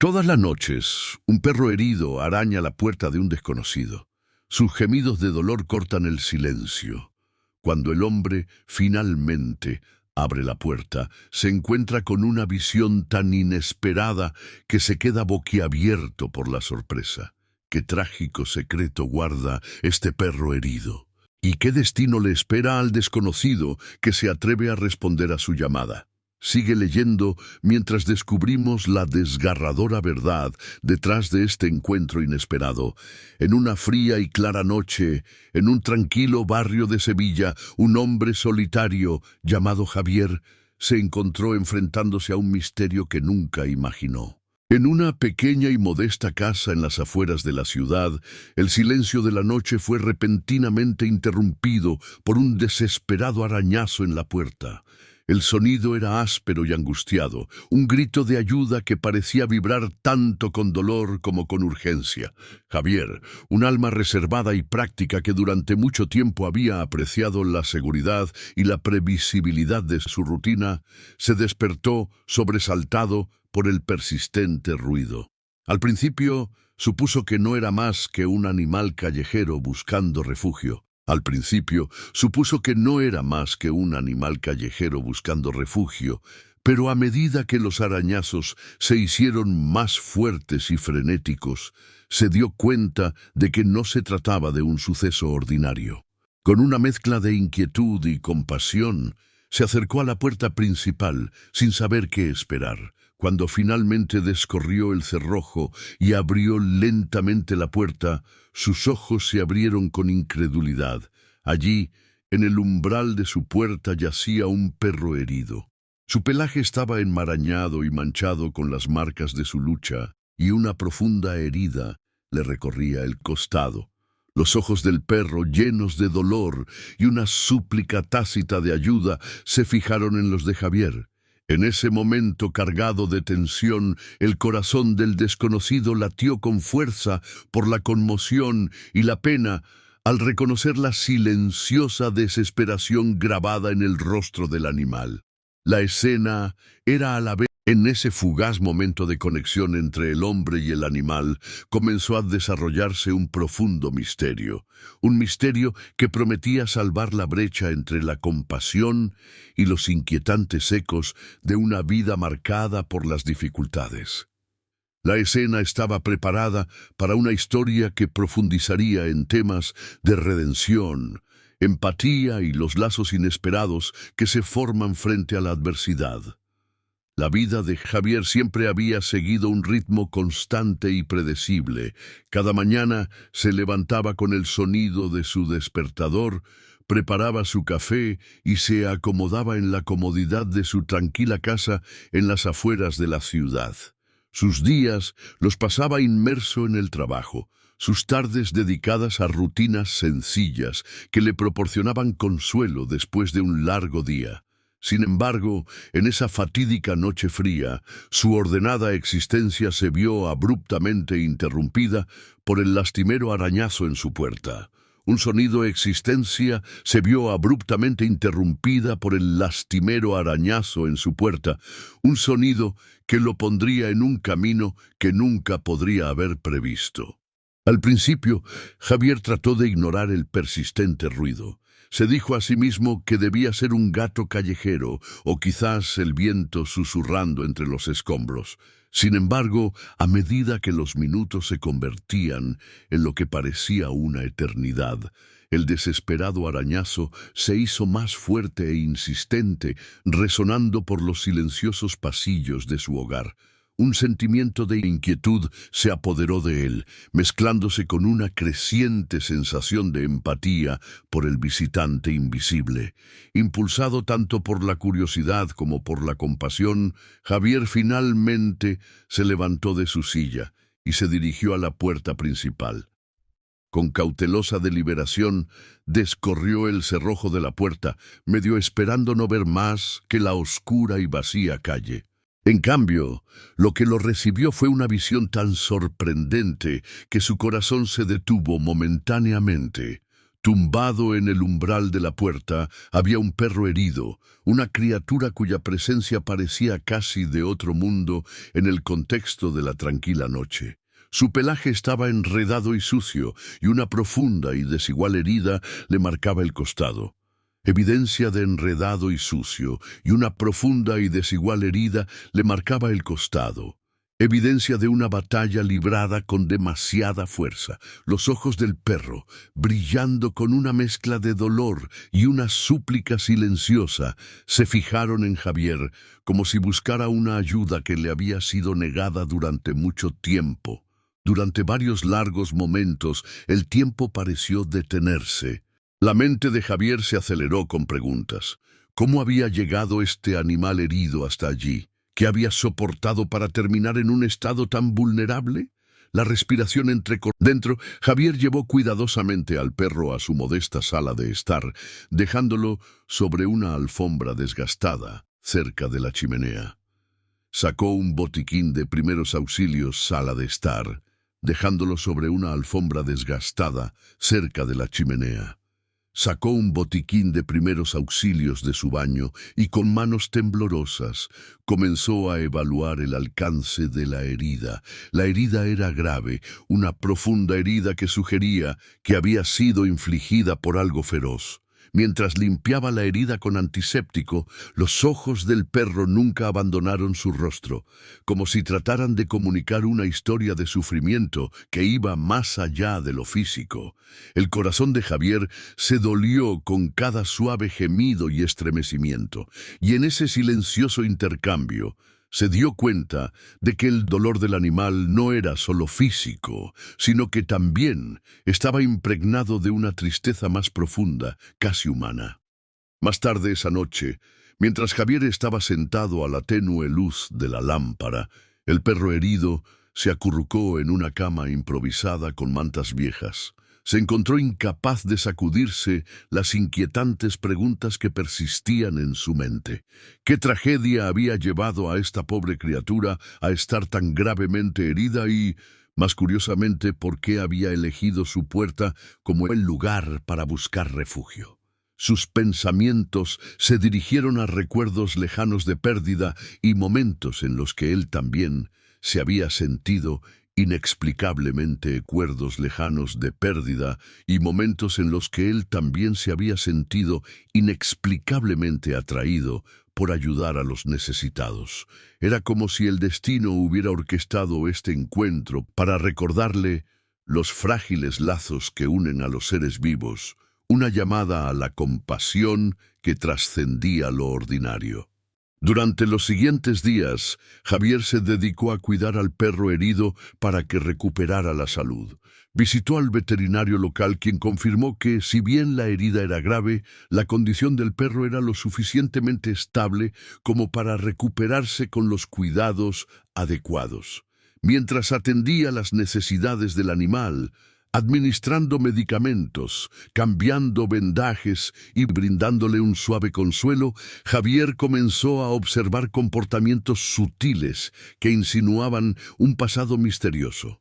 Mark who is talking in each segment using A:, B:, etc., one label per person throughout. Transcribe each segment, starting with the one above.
A: Todas las noches, un perro herido araña la puerta de un desconocido. Sus gemidos de dolor cortan el silencio. Cuando el hombre finalmente abre la puerta, se encuentra con una visión tan inesperada que se queda boquiabierto por la sorpresa. ¿Qué trágico secreto guarda este perro herido? ¿Y qué destino le espera al desconocido que se atreve a responder a su llamada? Sigue leyendo mientras descubrimos la desgarradora verdad detrás de este encuentro inesperado. En una fría y clara noche, en un tranquilo barrio de Sevilla, un hombre solitario llamado Javier se encontró enfrentándose a un misterio que nunca imaginó. En una pequeña y modesta casa en las afueras de la ciudad, el silencio de la noche fue repentinamente interrumpido por un desesperado arañazo en la puerta. El sonido era áspero y angustiado, un grito de ayuda que parecía vibrar tanto con dolor como con urgencia. Javier, un alma reservada y práctica que durante mucho tiempo había apreciado la seguridad y la previsibilidad de su rutina, se despertó sobresaltado por el persistente ruido. Al principio, supuso que no era más que un animal callejero buscando refugio. Al principio, supuso que no era más que un animal callejero buscando refugio, pero a medida que los arañazos se hicieron más fuertes y frenéticos, se dio cuenta de que no se trataba de un suceso ordinario. Con una mezcla de inquietud y compasión, se acercó a la puerta principal sin saber qué esperar. Cuando finalmente descorrió el cerrojo y abrió lentamente la puerta, sus ojos se abrieron con incredulidad. Allí, en el umbral de su puerta, yacía un perro herido. Su pelaje estaba enmarañado y manchado con las marcas de su lucha, y una profunda herida le recorría el costado. Los ojos del perro, llenos de dolor y una súplica tácita de ayuda, se fijaron en los de Javier. En ese momento cargado de tensión, el corazón del desconocido latió con fuerza por la conmoción y la pena al reconocer la silenciosa desesperación grabada en el rostro del animal. La escena era a la vez. En ese fugaz momento de conexión entre el hombre y el animal, comenzó a desarrollarse un profundo misterio. Un misterio que prometía salvar la brecha entre la compasión y los inquietantes ecos de una vida marcada por las dificultades. La escena estaba preparada para una historia que profundizaría en temas de redención, empatía y los lazos inesperados que se forman frente a la adversidad. La vida de Javier siempre había seguido un ritmo constante y predecible. Cada mañana se levantaba con el sonido de su despertador, preparaba su café y se acomodaba en la comodidad de su tranquila casa en las afueras de la ciudad. Sus días los pasaba inmerso en el trabajo, sus tardes dedicadas a rutinas sencillas que le proporcionaban consuelo después de un largo día. Sin embargo, en esa fatídica noche fría, su ordenada existencia se vio abruptamente interrumpida por el lastimero arañazo en su puerta. Un sonido existencia se vio abruptamente interrumpida por el lastimero arañazo en su puerta, un sonido que lo pondría en un camino que nunca podría haber previsto. Al principio, Javier trató de ignorar el persistente ruido. Se dijo a sí mismo que debía ser un gato callejero o quizás el viento susurrando entre los escombros. Sin embargo, a medida que los minutos se convertían en lo que parecía una eternidad, el desesperado arañazo se hizo más fuerte e insistente, resonando por los silenciosos pasillos de su hogar. Un sentimiento de inquietud se apoderó de él, mezclándose con una creciente sensación de empatía por el visitante invisible. Impulsado tanto por la curiosidad como por la compasión, Javier finalmente se levantó de su silla y se dirigió a la puerta principal. Con cautelosa deliberación, descorrió el cerrojo de la puerta, medio esperando no ver más que la oscura y vacía calle. En cambio, lo que lo recibió fue una visión tan sorprendente que su corazón se detuvo momentáneamente. Tumbado en el umbral de la puerta había un perro herido, una criatura cuya presencia parecía casi de otro mundo en el contexto de la tranquila noche. Su pelaje estaba enredado y sucio, y una profunda y desigual herida le marcaba el costado. Evidencia de enredado y sucio, y una profunda y desigual herida le marcaba el costado. Evidencia de una batalla librada con demasiada fuerza. Los ojos del perro, brillando con una mezcla de dolor y una súplica silenciosa, se fijaron en Javier como si buscara una ayuda que le había sido negada durante mucho tiempo. Durante varios largos momentos, el tiempo pareció detenerse. La mente de Javier se aceleró con preguntas. ¿Cómo había llegado este animal herido hasta allí? ¿Qué había soportado para terminar en un estado tan vulnerable? La respiración entrecortada. Dentro, Javier llevó cuidadosamente al perro a su modesta sala de estar, dejándolo sobre una alfombra desgastada, cerca de la chimenea. Sacó un botiquín de primeros auxilios, sala de estar, dejándolo sobre una alfombra desgastada, cerca de la chimenea. Sacó un botiquín de primeros auxilios de su baño y con manos temblorosas comenzó a evaluar el alcance de la herida. La herida era grave, una profunda herida que sugería que había sido infligida por algo feroz. Mientras limpiaba la herida con antiséptico, los ojos del perro nunca abandonaron su rostro, como si trataran de comunicar una historia de sufrimiento que iba más allá de lo físico. El corazón de Javier se dolió con cada suave gemido y estremecimiento, y en ese silencioso intercambio, se dio cuenta de que el dolor del animal no era solo físico, sino que también estaba impregnado de una tristeza más profunda, casi humana. Más tarde esa noche, mientras Javier estaba sentado a la tenue luz de la lámpara, el perro herido se acurrucó en una cama improvisada con mantas viejas. Se encontró incapaz de sacudirse las inquietantes preguntas que persistían en su mente. ¿Qué tragedia había llevado a esta pobre criatura a estar tan gravemente herida y, más curiosamente, por qué había elegido su puerta como el lugar para buscar refugio? Sus pensamientos se dirigieron a recuerdos lejanos de pérdida y momentos en los que él también se había sentido inexplicablemente recuerdos lejanos de pérdida y momentos en los que él también se había sentido inexplicablemente atraído por ayudar a los necesitados. Era como si el destino hubiera orquestado este encuentro para recordarle los frágiles lazos que unen a los seres vivos, una llamada a la compasión que trascendía lo ordinario. Durante los siguientes días, Javier se dedicó a cuidar al perro herido para que recuperara la salud. Visitó al veterinario local, quien confirmó que, si bien la herida era grave, la condición del perro era lo suficientemente estable como para recuperarse con los cuidados adecuados. Mientras atendía las necesidades del animal, administrando medicamentos, cambiando vendajes y brindándole un suave consuelo, Javier comenzó a observar comportamientos sutiles que insinuaban un pasado misterioso.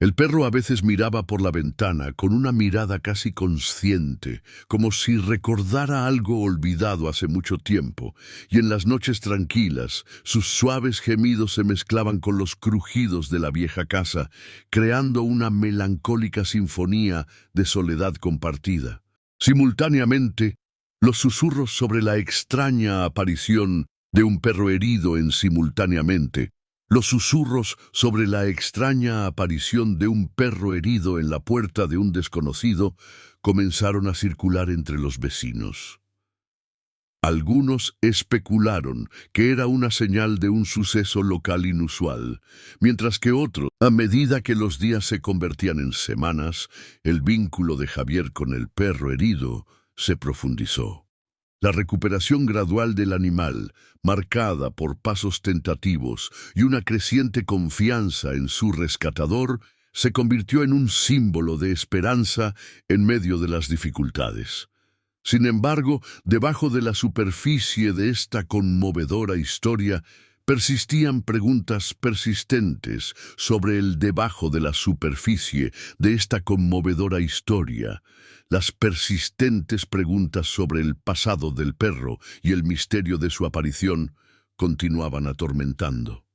A: El perro a veces miraba por la ventana con una mirada casi consciente, como si recordara algo olvidado hace mucho tiempo, y en las noches tranquilas, sus suaves gemidos se mezclaban con los crujidos de la vieja casa, creando una melancólica sinfonía de soledad compartida. Simultáneamente, los susurros sobre la extraña aparición de un perro herido Los susurros sobre la extraña aparición de un perro herido en la puerta de un desconocido comenzaron a circular entre los vecinos. Algunos especularon que era una señal de un suceso local inusual, mientras que otros, a medida que los días se convertían en semanas, el vínculo de Javier con el perro herido se profundizó. La recuperación gradual del animal, marcada por pasos tentativos y una creciente confianza en su rescatador, se convirtió en un símbolo de esperanza en medio de las dificultades. Sin embargo, debajo de la superficie de esta conmovedora historia, Persistían preguntas persistentes sobre el debajo de la superficie de esta conmovedora historia. Las persistentes preguntas sobre el pasado del perro y el misterio de su aparición continuaban atormentando.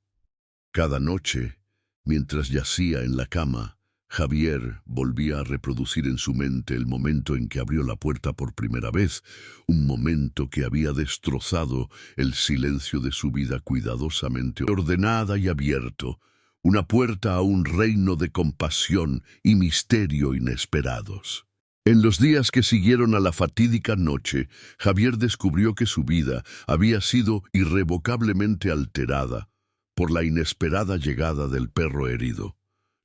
A: Cada noche, mientras yacía en la cama, Javier volvía a reproducir en su mente el momento en que abrió la puerta por primera vez, un momento que había destrozado el silencio de su vida cuidadosamente ordenada y abierto, una puerta a un reino de compasión y misterio inesperados. En los días que siguieron a la fatídica noche, Javier descubrió que su vida había sido irrevocablemente alterada por la inesperada llegada del perro herido.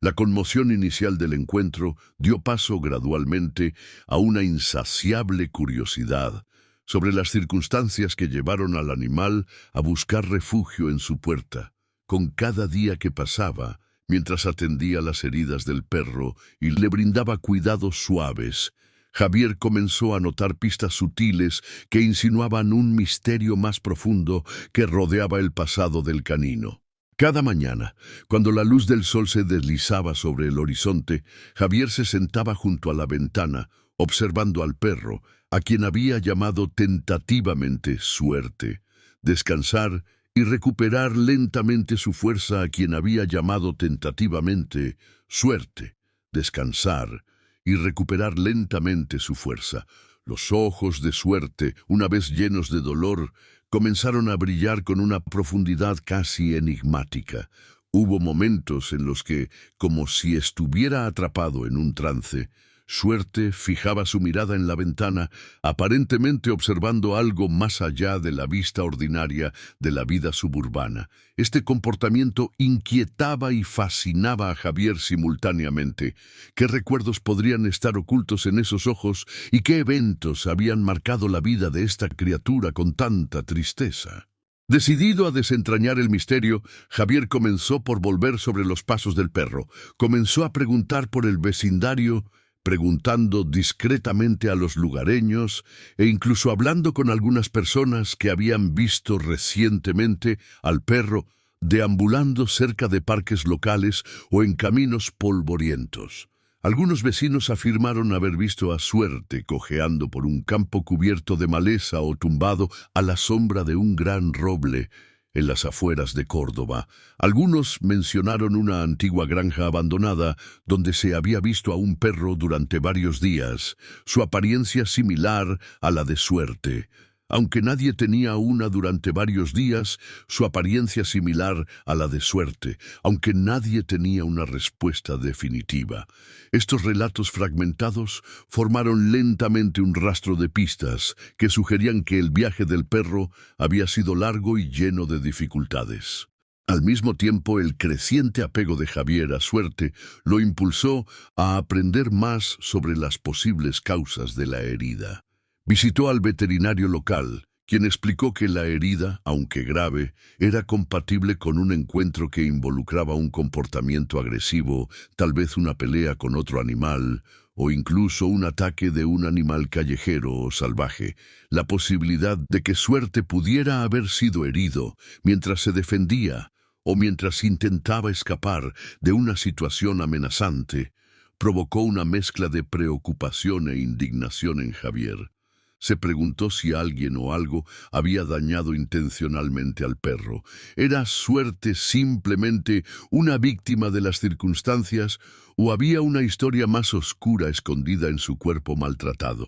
A: La conmoción inicial del encuentro dio paso gradualmente a una insaciable curiosidad sobre las circunstancias que llevaron al animal a buscar refugio en su puerta. Con cada día que pasaba, mientras atendía las heridas del perro y le brindaba cuidados suaves, Javier comenzó a notar pistas sutiles que insinuaban un misterio más profundo que rodeaba el pasado del canino. Cada mañana, cuando la luz del sol se deslizaba sobre el horizonte, Javier se sentaba junto a la ventana, observando al perro, a quien había llamado tentativamente Suerte, descansar y recuperar lentamente su fuerza, a quien había llamado tentativamente Suerte, descansar y recuperar lentamente su fuerza. Los ojos de Suerte, una vez llenos de dolor, comenzaron a brillar con una profundidad casi enigmática. Hubo momentos en los que, como si estuviera atrapado en un trance, Suerte fijaba su mirada en la ventana, aparentemente observando algo más allá de la vista ordinaria de la vida suburbana. Este comportamiento inquietaba y fascinaba a Javier simultáneamente. ¿Qué recuerdos podrían estar ocultos en esos ojos y qué eventos habían marcado la vida de esta criatura con tanta tristeza? Decidido a desentrañar el misterio, Javier comenzó por volver sobre los pasos del perro. Comenzó a preguntar por el vecindario, preguntando discretamente a los lugareños e incluso hablando con algunas personas que habían visto recientemente al perro deambulando cerca de parques locales o en caminos polvorientos. Algunos vecinos afirmaron haber visto a Suerte cojeando por un campo cubierto de maleza o tumbado a la sombra de un gran roble en las afueras de Córdoba. Algunos mencionaron una antigua granja abandonada donde se había visto a un perro durante varios días, su apariencia similar a la de Suerte. Aunque nadie tenía una durante varios días, su apariencia similar a la de Suerte, aunque nadie tenía una respuesta definitiva. Estos relatos fragmentados formaron lentamente un rastro de pistas que sugerían que el viaje del perro había sido largo y lleno de dificultades. Al mismo tiempo, el creciente apego de Javier a Suerte lo impulsó a aprender más sobre las posibles causas de la herida. Visitó al veterinario local, quien explicó que la herida, aunque grave, era compatible con un encuentro que involucraba un comportamiento agresivo, tal vez una pelea con otro animal, o incluso un ataque de un animal callejero o salvaje. La posibilidad de que Suerte pudiera haber sido herido mientras se defendía o mientras intentaba escapar de una situación amenazante provocó una mezcla de preocupación e indignación en Javier. Se preguntó si alguien o algo había dañado intencionalmente al perro. ¿Era Suerte simplemente una víctima de las circunstancias o había una historia más oscura escondida en su cuerpo maltratado?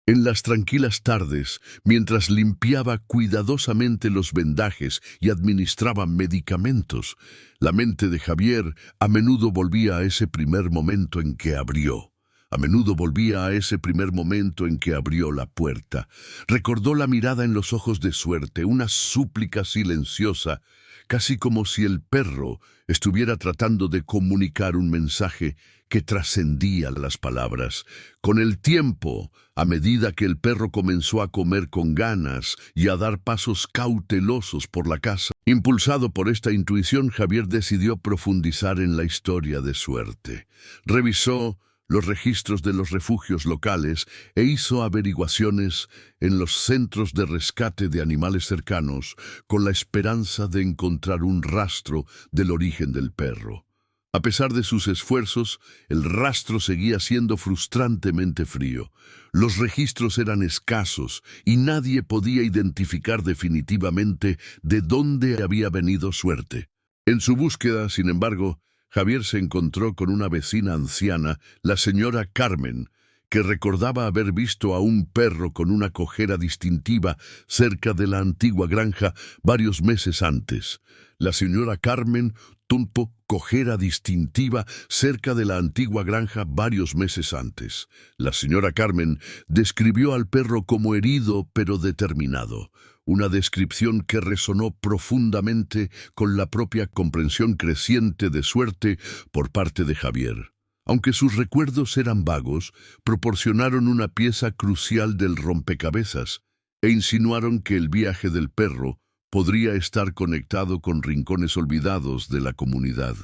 A: En las tranquilas tardes, mientras limpiaba cuidadosamente los vendajes y administraba medicamentos, la mente de Javier a menudo volvía a ese primer momento en que abrió. A menudo volvía a ese primer momento en que abrió la puerta. Recordó la mirada en los ojos de Suerte, una súplica silenciosa, casi como si el perro estuviera tratando de comunicar un mensaje que trascendía las palabras. Con el tiempo, a medida que el perro comenzó a comer con ganas y a dar pasos cautelosos por la casa, impulsado por esta intuición, Javier decidió profundizar en la historia de Suerte. Revisó los registros de los refugios locales e hizo averiguaciones en los centros de rescate de animales cercanos con la esperanza de encontrar un rastro del origen del perro. A pesar de sus esfuerzos, el rastro seguía siendo frustrantemente frío. Los registros eran escasos y nadie podía identificar definitivamente de dónde había venido Suerte. En su búsqueda, sin embargo, Javier se encontró con una vecina anciana, la señora Carmen, que recordaba haber visto a un perro con una cojera distintiva cerca de la antigua granja varios meses antes. La señora Carmen tuvo cojera distintiva cerca de la antigua granja varios meses antes. La señora Carmen describió al perro como herido pero determinado, una descripción que resonó profundamente con la propia comprensión creciente de Suerte por parte de Javier. Aunque sus recuerdos eran vagos, proporcionaron una pieza crucial del rompecabezas e insinuaron que el viaje del perro podría estar conectado con rincones olvidados de la comunidad.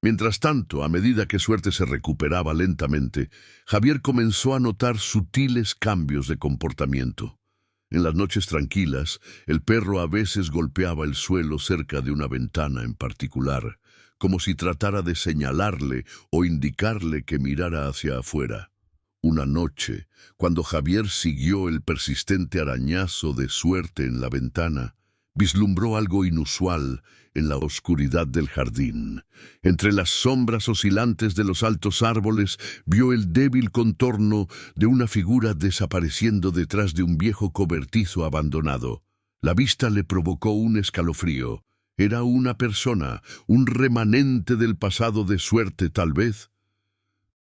A: Mientras tanto, a medida que Suerte se recuperaba lentamente, Javier comenzó a notar sutiles cambios de comportamiento. En las noches tranquilas, el perro a veces golpeaba el suelo cerca de una ventana en particular, como si tratara de señalarle o indicarle que mirara hacia afuera. Una noche, cuando Javier siguió el persistente arañazo de Suerte en la ventana, vislumbró algo inusual en la oscuridad del jardín. Entre las sombras oscilantes de los altos árboles, vio el débil contorno de una figura desapareciendo detrás de un viejo cobertizo abandonado. La vista le provocó un escalofrío. Era una persona, un remanente del pasado de Suerte, tal vez.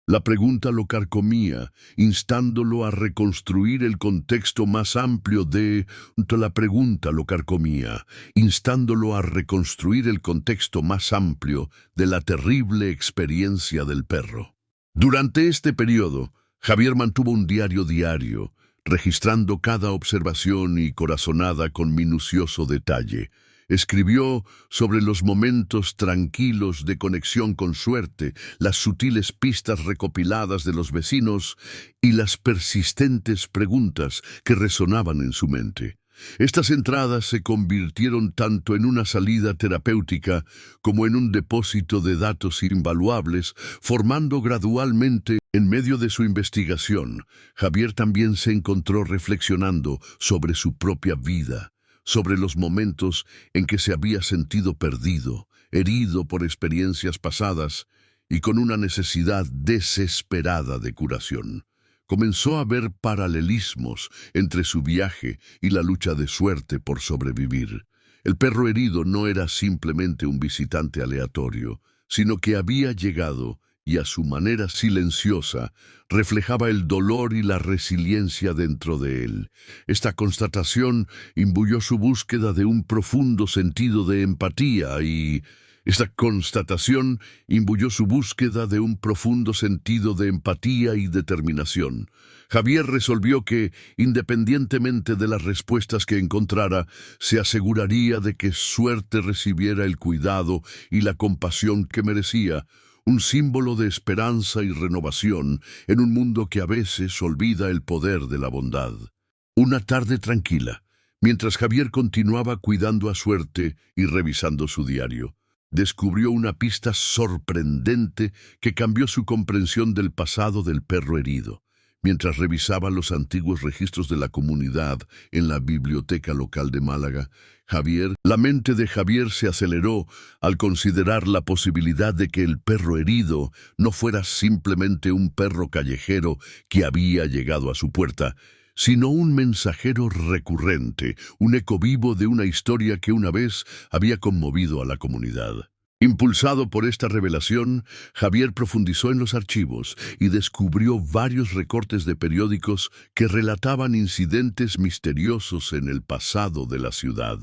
A: La pregunta lo carcomía, instándolo a reconstruir el contexto más amplio de... La pregunta lo carcomía, instándolo a reconstruir el contexto más amplio de la terrible experiencia del perro. Durante este periodo, Javier mantuvo un diario, registrando cada observación y corazonada con minucioso detalle. Escribió sobre los momentos tranquilos de conexión con Suerte, las sutiles pistas recopiladas de los vecinos y las persistentes preguntas que resonaban en su mente. Estas entradas se convirtieron tanto en una salida terapéutica como en un depósito de datos invaluables, formando gradualmente, en medio de su investigación, Javier también se encontró reflexionando sobre su propia vida, sobre los momentos en que se había sentido perdido, herido por experiencias pasadas y con una necesidad desesperada de curación. Comenzó a ver paralelismos entre su viaje y la lucha de Suerte por sobrevivir. El perro herido no era simplemente un visitante aleatorio, sino que había llegado y a su manera silenciosa reflejaba el dolor y la resiliencia dentro de él. Esta constatación imbuyó su búsqueda de un profundo sentido de empatía y determinación. Javier resolvió que, independientemente de las respuestas que encontrara, se aseguraría de que Suerte recibiera el cuidado y la compasión que merecía, un símbolo de esperanza y renovación en un mundo que a veces olvida el poder de la bondad. Una tarde tranquila, mientras Javier continuaba cuidando a Suerte y revisando su diario, descubrió una pista sorprendente que cambió su comprensión del pasado del perro herido. Mientras revisaba los antiguos registros de la comunidad en la biblioteca local de Málaga, la mente de Javier se aceleró al considerar la posibilidad de que el perro herido no fuera simplemente un perro callejero que había llegado a su puerta, sino un mensajero recurrente, un eco vivo de una historia que una vez había conmovido a la comunidad. Impulsado por esta revelación, Javier profundizó en los archivos y descubrió varios recortes de periódicos que relataban incidentes misteriosos en el pasado de la ciudad.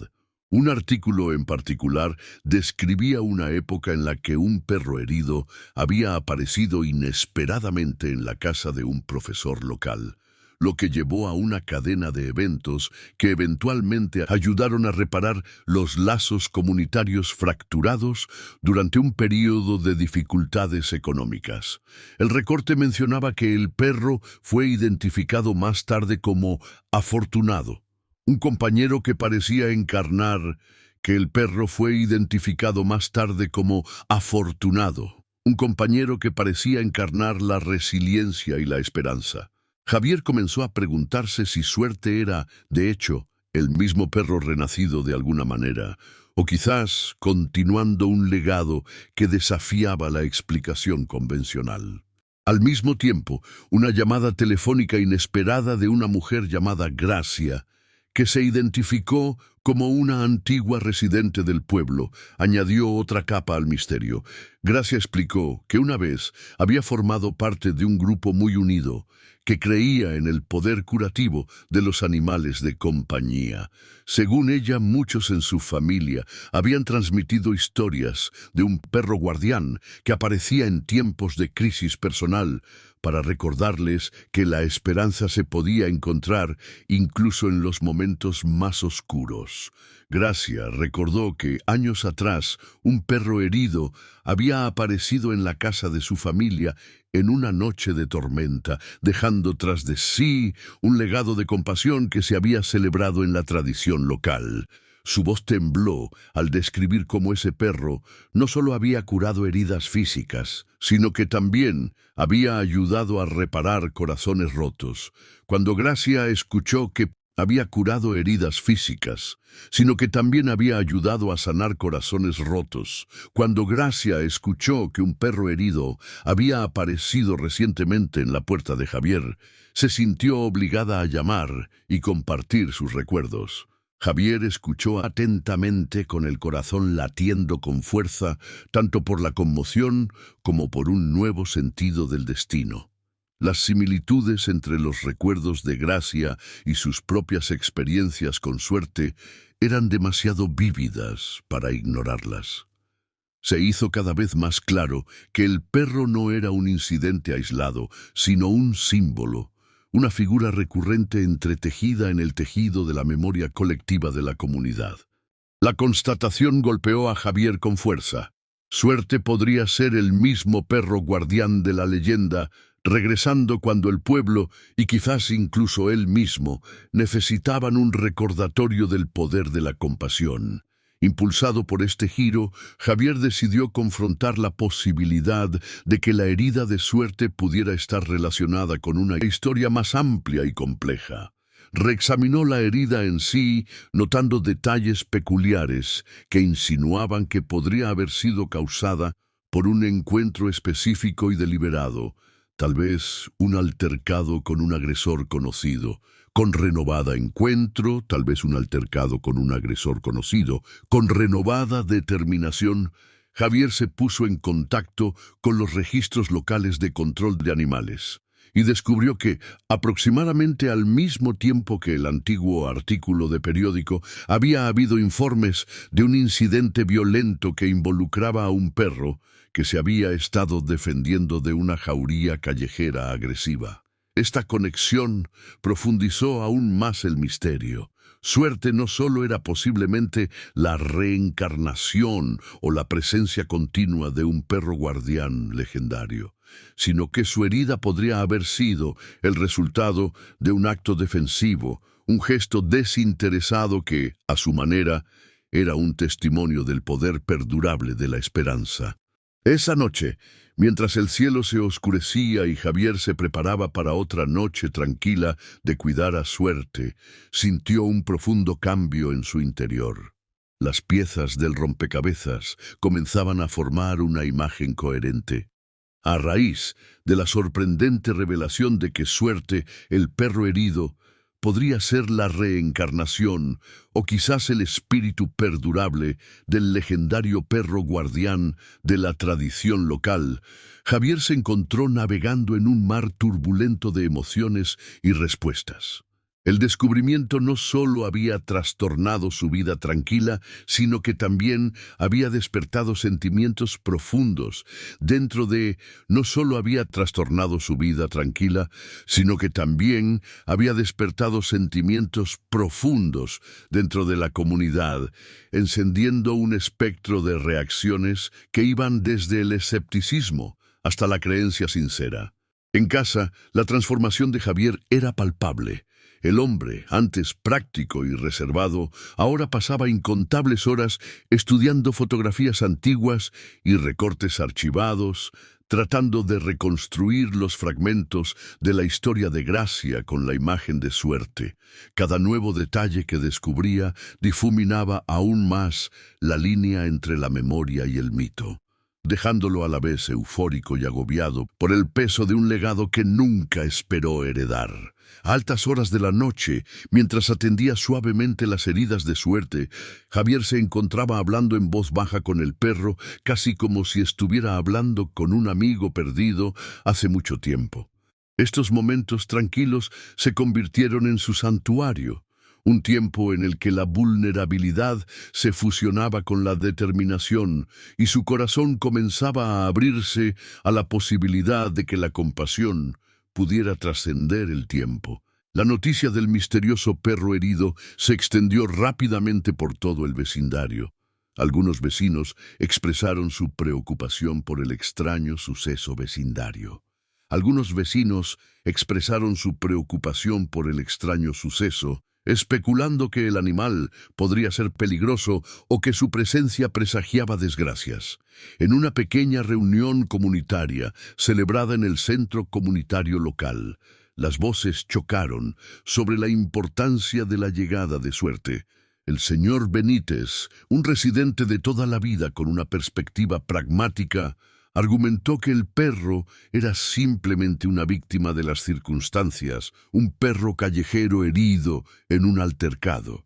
A: Un artículo en particular describía una época en la que un perro herido había aparecido inesperadamente en la casa de un profesor local. lo que llevó a una cadena de eventos que eventualmente ayudaron a reparar los lazos comunitarios fracturados durante un período de dificultades económicas. El recorte mencionaba que el perro fue identificado más tarde como afortunado, un compañero que parecía encarnar que el perro fue identificado más tarde como afortunado, un compañero que parecía encarnar la resiliencia y la esperanza. Javier comenzó a preguntarse si Suerte era, de hecho, el mismo perro renacido de alguna manera, o quizás continuando un legado que desafiaba la explicación convencional. Al mismo tiempo, una llamada telefónica inesperada de una mujer llamada Gracia, que se identificó como una antigua residente del pueblo, añadió otra capa al misterio. Gracia explicó que una vez había formado parte de un grupo muy unido, que creía en el poder curativo de los animales de compañía. Según ella, muchos en su familia habían transmitido historias de un perro guardián que aparecía en tiempos de crisis personal para recordarles que la esperanza se podía encontrar incluso en los momentos más oscuros. Gracia recordó que años atrás un perro herido había aparecido en la casa de su familia en una noche de tormenta, dejando tras de sí un legado de compasión que se había celebrado en la tradición local. Su voz tembló al describir cómo ese perro no solo había curado heridas físicas, sino que también había ayudado a reparar corazones rotos. Cuando Gracia escuchó que había curado heridas físicas, sino que también había ayudado a sanar corazones rotos. Cuando Gracia escuchó que un perro herido había aparecido recientemente en la puerta de Javier, se sintió obligada a llamar y compartir sus recuerdos. Javier escuchó atentamente con el corazón latiendo con fuerza, tanto por la conmoción como por un nuevo sentido del destino. Las similitudes entre los recuerdos de Gracia y sus propias experiencias con Suerte eran demasiado vívidas para ignorarlas. Se hizo cada vez más claro que el perro no era un incidente aislado, sino un símbolo, una figura recurrente entretejida en el tejido de la memoria colectiva de la comunidad. La constatación golpeó a Javier con fuerza. Suerte podría ser el mismo perro guardián de la leyenda, regresando cuando el pueblo, y quizás incluso él mismo, necesitaban un recordatorio del poder de la compasión. Impulsado por este giro, Javier decidió confrontar la posibilidad de que la herida de Suerte pudiera estar relacionada con una historia más amplia y compleja. Reexaminó la herida en sí, notando detalles peculiares que insinuaban que podría haber sido causada por un encuentro específico y deliberado, tal vez un altercado con un agresor conocido, con renovada encuentro, tal vez un altercado con un agresor conocido, con renovada determinación. Javier se puso en contacto con los registros locales de control de animales y descubrió que, aproximadamente al mismo tiempo que el antiguo artículo de periódico, había habido informes de un incidente violento que involucraba a un perro que se había estado defendiendo de una jauría callejera agresiva. Esta conexión profundizó aún más el misterio. Suerte no solo era posiblemente la reencarnación o la presencia continua de un perro guardián legendario, sino que su herida podría haber sido el resultado de un acto defensivo, un gesto desinteresado que, a su manera, era un testimonio del poder perdurable de la esperanza. Esa noche, mientras el cielo se oscurecía y Javier se preparaba para otra noche tranquila de cuidar a Suerte, sintió un profundo cambio en su interior. Las piezas del rompecabezas comenzaban a formar una imagen coherente. A raíz de la sorprendente revelación de que Suerte, el perro herido, podría ser la reencarnación o quizás el espíritu perdurable del legendario perro guardián de la tradición local, Javier se encontró navegando en un mar turbulento de emociones y respuestas. El descubrimiento no solo había trastornado su vida tranquila, sino que también había despertado sentimientos profundos no solo había trastornado su vida tranquila, sino que también había despertado sentimientos profundos dentro de la comunidad, encendiendo un espectro de reacciones que iban desde el escepticismo hasta la creencia sincera. En casa, la transformación de Javier era palpable. El hombre, antes práctico y reservado, ahora pasaba incontables horas estudiando fotografías antiguas y recortes archivados, tratando de reconstruir los fragmentos de la historia de Gracia con la imagen de Suerte. Cada nuevo detalle que descubría difuminaba aún más la línea entre la memoria y el mito, dejándolo a la vez eufórico y agobiado por el peso de un legado que nunca esperó heredar. A altas horas de la noche, mientras atendía suavemente las heridas de Suerte, Javier se encontraba hablando en voz baja con el perro, casi como si estuviera hablando con un amigo perdido hace mucho tiempo. Estos momentos tranquilos se convirtieron en su santuario, un tiempo en el que la vulnerabilidad se fusionaba con la determinación y su corazón comenzaba a abrirse a la posibilidad de que la compasión pudiera trascender el tiempo. La noticia del misterioso perro herido se extendió rápidamente por todo el vecindario. Algunos vecinos expresaron su preocupación por el extraño suceso vecindario. Algunos vecinos expresaron su preocupación por el extraño suceso, especulando que el animal podría ser peligroso o que su presencia presagiaba desgracias. En una pequeña reunión comunitaria celebrada en el centro comunitario local, las voces chocaron sobre la importancia de la llegada de Suerte. El señor Benítez, un residente de toda la vida con una perspectiva pragmática, argumentó que el perro era simplemente una víctima de las circunstancias, un perro callejero herido en un altercado,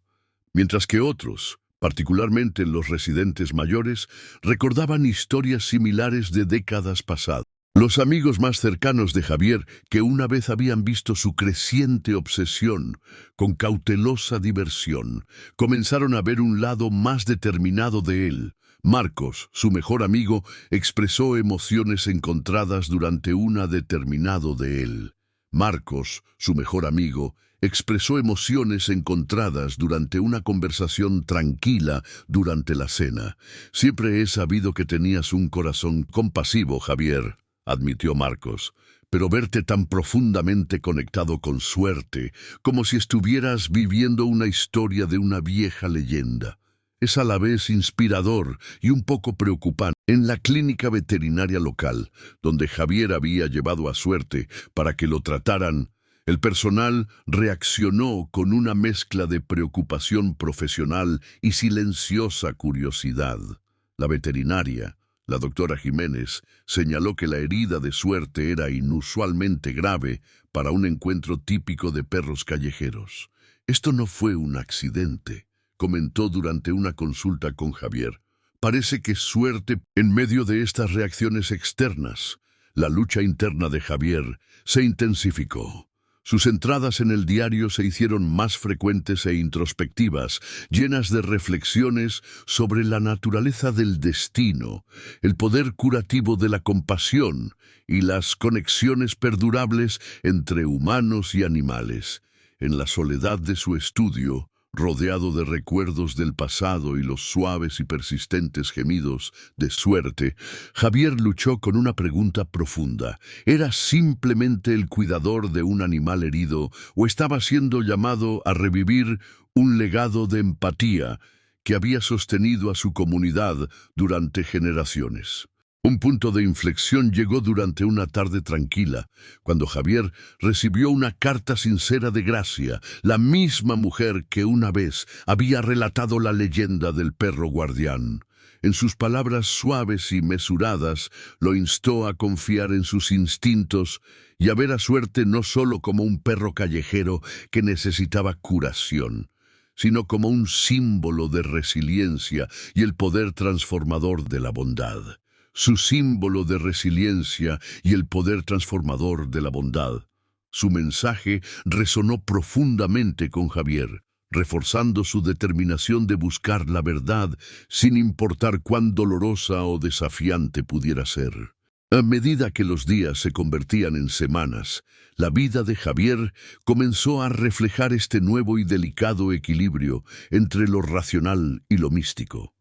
A: mientras que otros, particularmente los residentes mayores, recordaban historias similares de décadas pasadas. Los amigos más cercanos de Javier, que una vez habían visto su creciente obsesión con cautelosa diversión, comenzaron a ver un lado más determinado de él. Marcos, su mejor amigo, expresó emociones encontradas durante una determinado de él. Marcos, su mejor amigo, expresó emociones encontradas durante una conversación tranquila durante la cena. Siempre he sabido que tenías un corazón compasivo, Javier, admitió Marcos, pero verte tan profundamente conectado con Suerte, como si estuvieras viviendo una historia de una vieja leyenda, es a la vez inspirador y un poco preocupante. En la clínica veterinaria local, donde Javier había llevado a Suerte para que lo trataran, el personal reaccionó con una mezcla de preocupación profesional y silenciosa curiosidad. La veterinaria, la doctora Jiménez, señaló que la herida de Suerte era inusualmente grave para un encuentro típico de perros callejeros. Esto no fue un accidente, comentó durante una consulta con Javier. Parece que Suerte, en medio de estas reacciones externas, la lucha interna de Javier se intensificó. Sus entradas en el diario se hicieron más frecuentes e introspectivas, llenas de reflexiones sobre la naturaleza del destino, el poder curativo de la compasión y las conexiones perdurables entre humanos y animales. En la soledad de su estudio, rodeado de recuerdos del pasado y los suaves y persistentes gemidos de Suerte, Javier luchó con una pregunta profunda. ¿Era simplemente el cuidador de un animal herido o estaba siendo llamado a revivir un legado de empatía que había sostenido a su comunidad durante generaciones? Un punto de inflexión llegó durante una tarde tranquila, cuando Javier recibió una carta sincera de Gracia, la misma mujer que una vez había relatado la leyenda del perro guardián. En sus palabras suaves y mesuradas, lo instó a confiar en sus instintos y a ver a Suerte no solo como un perro callejero que necesitaba curación, sino como un símbolo de resiliencia y el poder transformador de la bondad. Su símbolo de resiliencia y el poder transformador de la bondad. Su mensaje resonó profundamente con Javier, reforzando su determinación de buscar la verdad sin importar cuán dolorosa o desafiante pudiera ser. A medida que los días se convertían en semanas, la vida de Javier comenzó a reflejar este nuevo y delicado equilibrio entre lo racional y lo místico.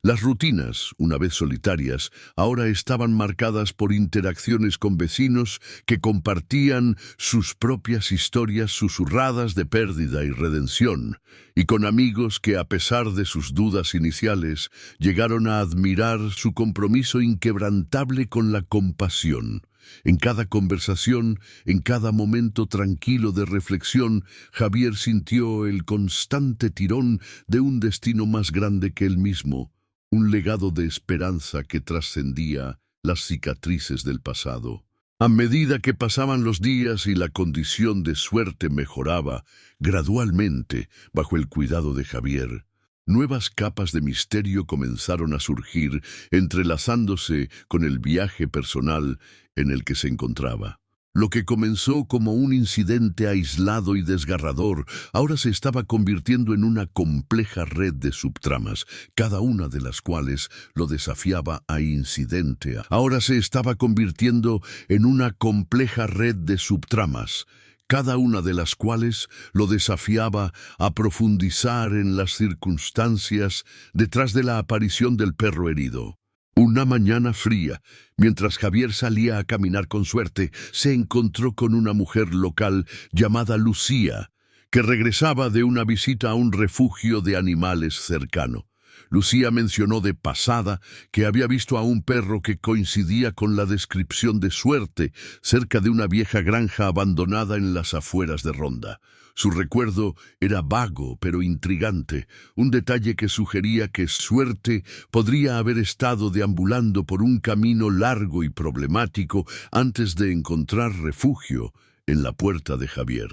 A: Las rutinas, una vez solitarias, ahora estaban marcadas por interacciones con vecinos que compartían sus propias historias susurradas de pérdida y redención, y con amigos que, a pesar de sus dudas iniciales, llegaron a admirar su compromiso inquebrantable con la compasión. En cada conversación, en cada momento tranquilo de reflexión, Javier sintió el constante tirón de un destino más grande que él mismo, un legado de esperanza que trascendía las cicatrices del pasado. A medida que pasaban los días y la condición de suerte mejoraba, gradualmente, bajo el cuidado de Javier, nuevas capas de misterio comenzaron a surgir, entrelazándose con el viaje personal en el que se encontraba. Lo que comenzó como un incidente aislado y desgarrador, ahora se estaba convirtiendo en una compleja red de subtramas, cada una de las cuales lo desafiaba a incidente. Ahora se estaba convirtiendo en una compleja red de subtramas, cada una de las cuales lo desafiaba a profundizar en las circunstancias detrás de la aparición del perro herido. Una mañana fría, mientras Javier salía a caminar con suerte, se encontró con una mujer local llamada Lucía, que regresaba de una visita a un refugio de animales cercano. Lucía mencionó de pasada que había visto a un perro que coincidía con la descripción de Suerte cerca de una vieja granja abandonada en las afueras de Ronda. Su recuerdo era vago pero intrigante, un detalle que sugería que Suerte podría haber estado deambulando por un camino largo y problemático antes de encontrar refugio en la puerta de Javier.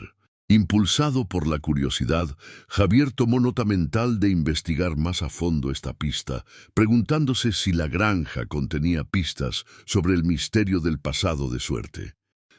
A: Impulsado por la curiosidad, Javier tomó nota mental de investigar más a fondo esta pista, preguntándose si la granja contenía pistas sobre el misterio del pasado de Suerte.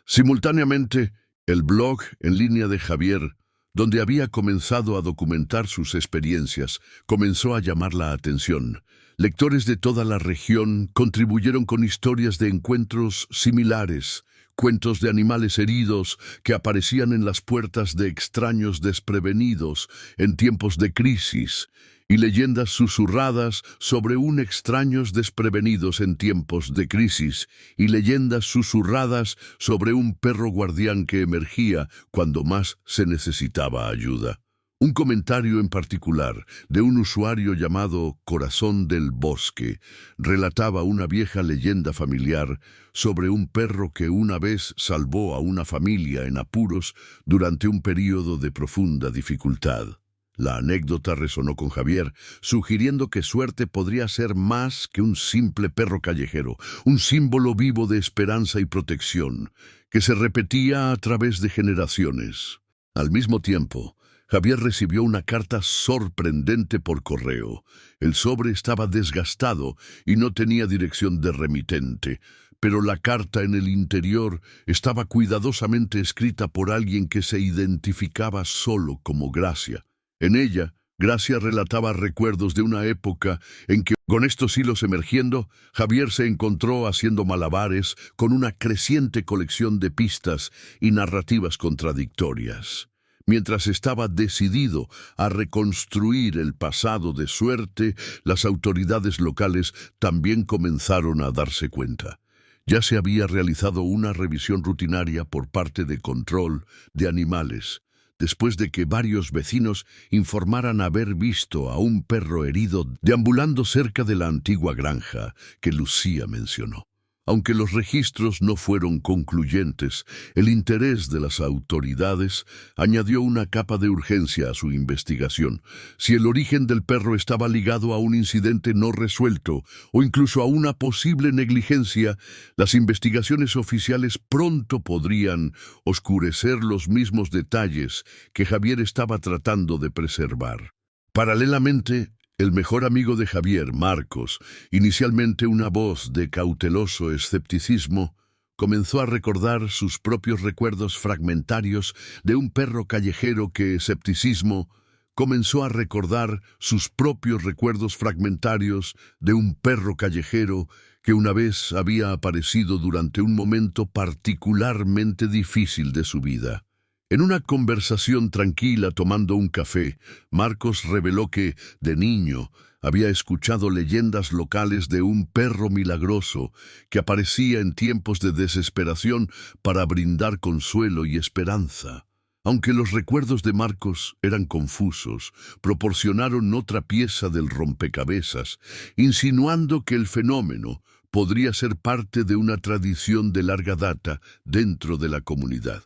A: Simultáneamente, el blog en línea de Javier, donde había comenzado a documentar sus experiencias, comenzó a llamar la atención. Lectores de toda la región contribuyeron con historias de encuentros similares, cuentos de animales heridos que aparecían en las puertas de extraños desprevenidos en tiempos de crisis, y leyendas susurradas sobre extraños desprevenidos en tiempos de crisis, y leyendas susurradas sobre un perro guardián que emergía cuando más se necesitaba ayuda. Un comentario en particular de un usuario llamado Corazón del Bosque relataba una vieja leyenda familiar sobre un perro que una vez salvó a una familia en apuros durante un período de profunda dificultad. La anécdota resonó con Javier, sugiriendo que Suerte podría ser más que un simple perro callejero, un símbolo vivo de esperanza y protección, que se repetía a través de generaciones. Al mismo tiempo, Javier recibió una carta sorprendente por correo. El sobre estaba desgastado y no tenía dirección de remitente, pero la carta en el interior estaba cuidadosamente escrita por alguien que se identificaba solo como Gracia. En ella, Gracia relataba recuerdos de una época en que, con estos hilos emergiendo, Javier se encontró haciendo malabares con una creciente colección de pistas y narrativas contradictorias. Mientras estaba decidido a reconstruir el pasado de Suerte, las autoridades locales también comenzaron a darse cuenta. Ya se había realizado una revisión rutinaria por parte de Control de Animales, después de que varios vecinos informaran haber visto a un perro herido deambulando cerca de la antigua granja que Lucía mencionó. Aunque los registros no fueron concluyentes, el interés de las autoridades añadió una capa de urgencia a su investigación. Si el origen del perro estaba ligado a un incidente no resuelto o incluso a una posible negligencia, las investigaciones oficiales pronto podrían oscurecer los mismos detalles que Javier estaba tratando de preservar. Paralelamente, el mejor amigo de Javier, Marcos, inicialmente una voz de cauteloso escepticismo, comenzó a recordar sus propios recuerdos fragmentarios de un perro callejero que escepticismo comenzó a recordar sus propios recuerdos fragmentarios de un perro callejero que una vez había aparecido durante un momento particularmente difícil de su vida. En una conversación tranquila tomando un café, Marcos reveló que, de niño, había escuchado leyendas locales de un perro milagroso que aparecía en tiempos de desesperación para brindar consuelo y esperanza. Aunque los recuerdos de Marcos eran confusos, proporcionaron otra pieza del rompecabezas, insinuando que el fenómeno podría ser parte de una tradición de larga data dentro de la comunidad.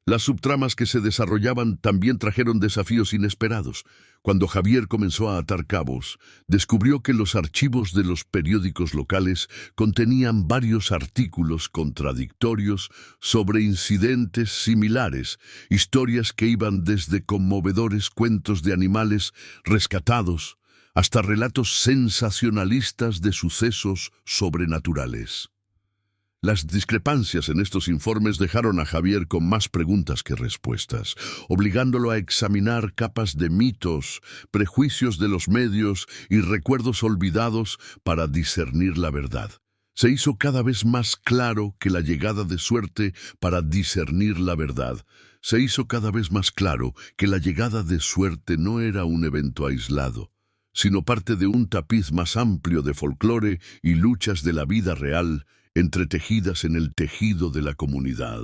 A: Las subtramas que se desarrollaban también trajeron desafíos inesperados. Cuando Javier comenzó a atar cabos, descubrió que los archivos de los periódicos locales contenían varios artículos contradictorios sobre incidentes similares, historias que iban desde conmovedores cuentos de animales rescatados hasta relatos sensacionalistas de sucesos sobrenaturales. Las discrepancias en estos informes dejaron a Javier con más preguntas que respuestas, obligándolo a examinar capas de mitos, prejuicios de los medios y recuerdos olvidados para discernir la verdad. Se hizo cada vez más claro que la llegada de suerte para discernir la verdad. Se hizo cada vez más claro que la llegada de suerte no era un evento aislado, sino parte de un tapiz más amplio de folclore y luchas de la vida real, entretejidas en el tejido de la comunidad.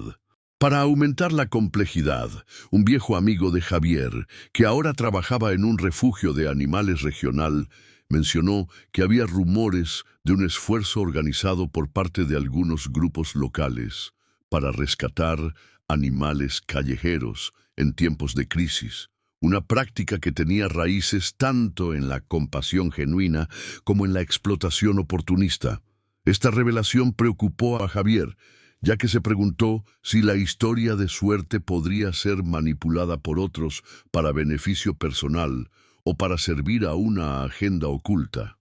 A: Para aumentar la complejidad, un viejo amigo de Javier, que ahora trabajaba en un refugio de animales regional, mencionó que había rumores de un esfuerzo organizado por parte de algunos grupos locales para rescatar animales callejeros en tiempos de crisis, una práctica que tenía raíces tanto en la compasión genuina como en la explotación oportunista. Esta revelación preocupó a Javier, ya que se preguntó si la historia de suerte podría ser manipulada por otros para beneficio personal o para servir a una agenda oculta.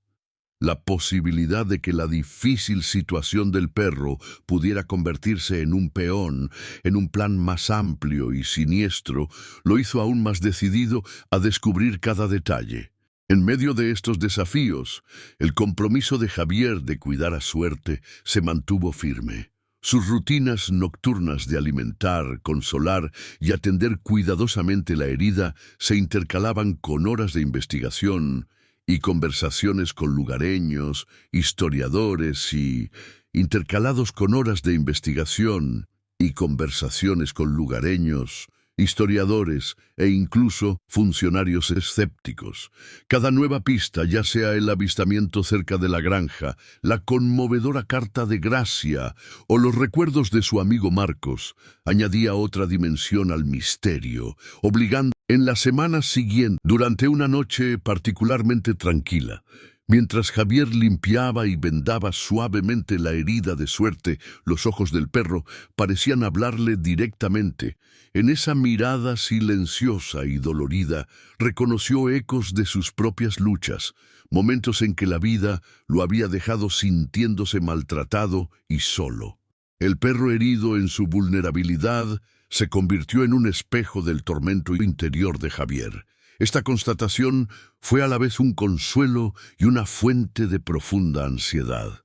A: La posibilidad de que la difícil situación del perro pudiera convertirse en un peón, en un plan más amplio y siniestro, lo hizo aún más decidido a descubrir cada detalle. En medio de estos desafíos, el compromiso de Javier de cuidar a Suerte se mantuvo firme. Sus rutinas nocturnas de alimentar, consolar y atender cuidadosamente la herida se intercalaban con horas de investigación y conversaciones con lugareños, historiadores intercalados con horas de investigación y conversaciones con lugareños, historiadores e incluso funcionarios escépticos. Cada nueva pista, ya sea el avistamiento cerca de la granja, la conmovedora carta de Gracia o los recuerdos de su amigo Marcos, añadía otra dimensión al misterio, obligando en la semana siguiente, durante una noche particularmente tranquila, mientras Javier limpiaba y vendaba suavemente la herida de Suerte, los ojos del perro parecían hablarle directamente. En esa mirada silenciosa y dolorida, reconoció ecos de sus propias luchas, momentos en que la vida lo había dejado sintiéndose maltratado y solo. El perro herido en su vulnerabilidad se convirtió en un espejo del tormento interior de Javier. Esta constatación fue a la vez un consuelo y una fuente de profunda ansiedad.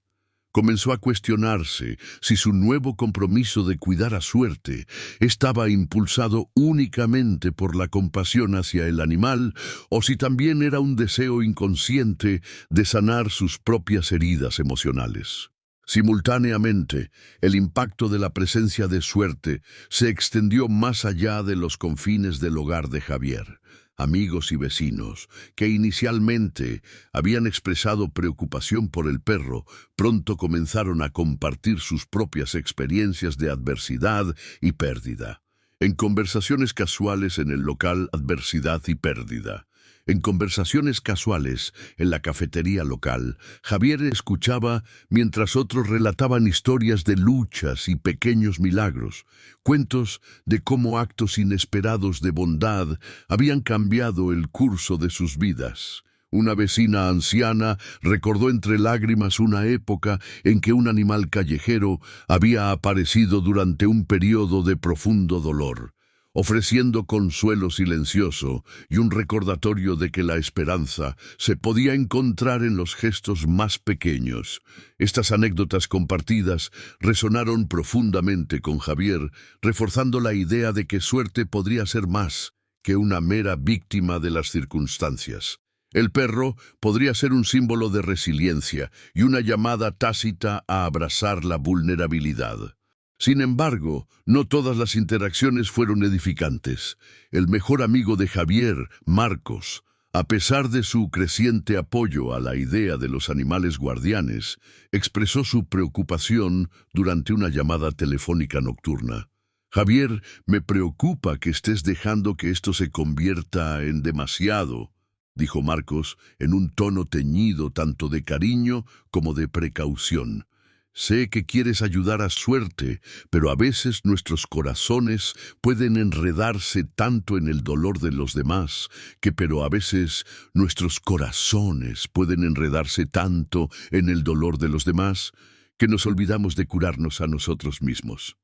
A: Comenzó a cuestionarse si su nuevo compromiso de cuidar a Suerte estaba impulsado únicamente por la compasión hacia el animal o si también era un deseo inconsciente de sanar sus propias heridas emocionales. Simultáneamente, el impacto de la presencia de Suerte se extendió más allá de los confines del hogar de Javier. Amigos y vecinos, que inicialmente habían expresado preocupación por el perro, pronto comenzaron a compartir sus propias experiencias de adversidad y pérdida. En conversaciones casuales en el local Adversidad y Pérdida. En conversaciones casuales en la cafetería local, Javier escuchaba mientras otros relataban historias de luchas y pequeños milagros, cuentos de cómo actos inesperados de bondad habían cambiado el curso de sus vidas. Una vecina anciana recordó entre lágrimas una época en que un animal callejero había aparecido durante un periodo de profundo dolor, ofreciendo consuelo silencioso y un recordatorio de que la esperanza se podía encontrar en los gestos más pequeños. Estas anécdotas compartidas resonaron profundamente con Javier, reforzando la idea de que suerte podría ser más que una mera víctima de las circunstancias. El perro podría ser un símbolo de resiliencia y una llamada tácita a abrazar la vulnerabilidad. Sin embargo, no todas las interacciones fueron edificantes. El mejor amigo de Javier, Marcos, a pesar de su creciente apoyo a la idea de los animales guardianes, expresó su preocupación durante una llamada telefónica nocturna. Javier, me preocupa que estés dejando que esto se convierta en demasiado, dijo Marcos en un tono teñido tanto de cariño como de precaución. Sé que quieres ayudar a Suerte, pero a veces nuestros corazones pueden enredarse tanto en el dolor de los demás, pero a veces nuestros corazones pueden enredarse tanto en el dolor de los demás, que nos olvidamos de curarnos a nosotros mismos.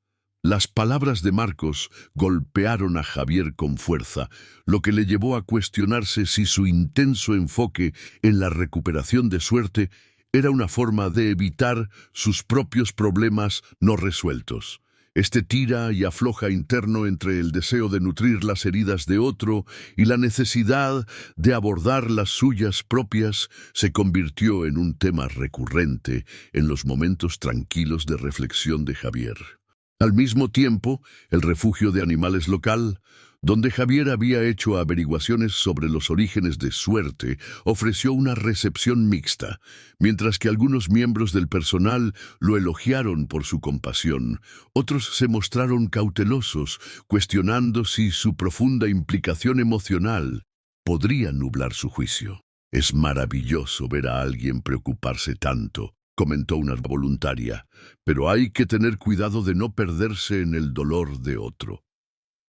A: Las palabras de Marcos golpearon a Javier con fuerza, lo que le llevó a cuestionarse si su intenso enfoque en la recuperación de Suerte era una forma de evitar sus propios problemas no resueltos. Este tira y afloja interno entre el deseo de nutrir las heridas de otro y la necesidad de abordar las suyas propias se convirtió en un tema recurrente en los momentos tranquilos de reflexión de Javier. Al mismo tiempo, el refugio de animales local, donde Javier había hecho averiguaciones sobre los orígenes de Suerte, ofreció una recepción mixta, mientras que algunos miembros del personal lo elogiaron por su compasión. Otros se mostraron cautelosos, cuestionando si su profunda implicación emocional podría nublar su juicio. Es maravilloso ver a alguien preocuparse tanto, comentó una voluntaria, pero hay que tener cuidado de no perderse en el dolor de otro.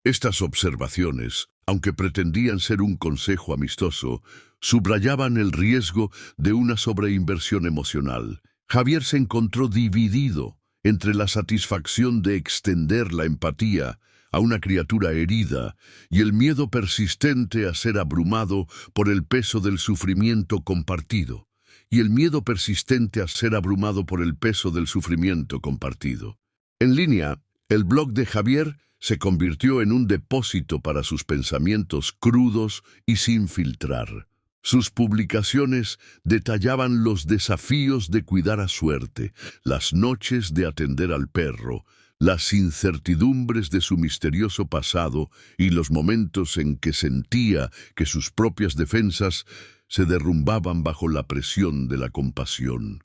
A: Estas observaciones, aunque pretendían ser un consejo amistoso, subrayaban el riesgo de una sobreinversión emocional. Javier se encontró dividido entre la satisfacción de extender la empatía a una criatura herida y el miedo persistente a ser abrumado por el peso del sufrimiento compartido. En línea, el blog de Javier se convirtió en un depósito para sus pensamientos crudos y sin filtrar. Sus publicaciones detallaban los desafíos de cuidar a Suerte, las noches de atender al perro, las incertidumbres de su misterioso pasado y los momentos en que sentía que sus propias defensas se derrumbaban bajo la presión de la compasión.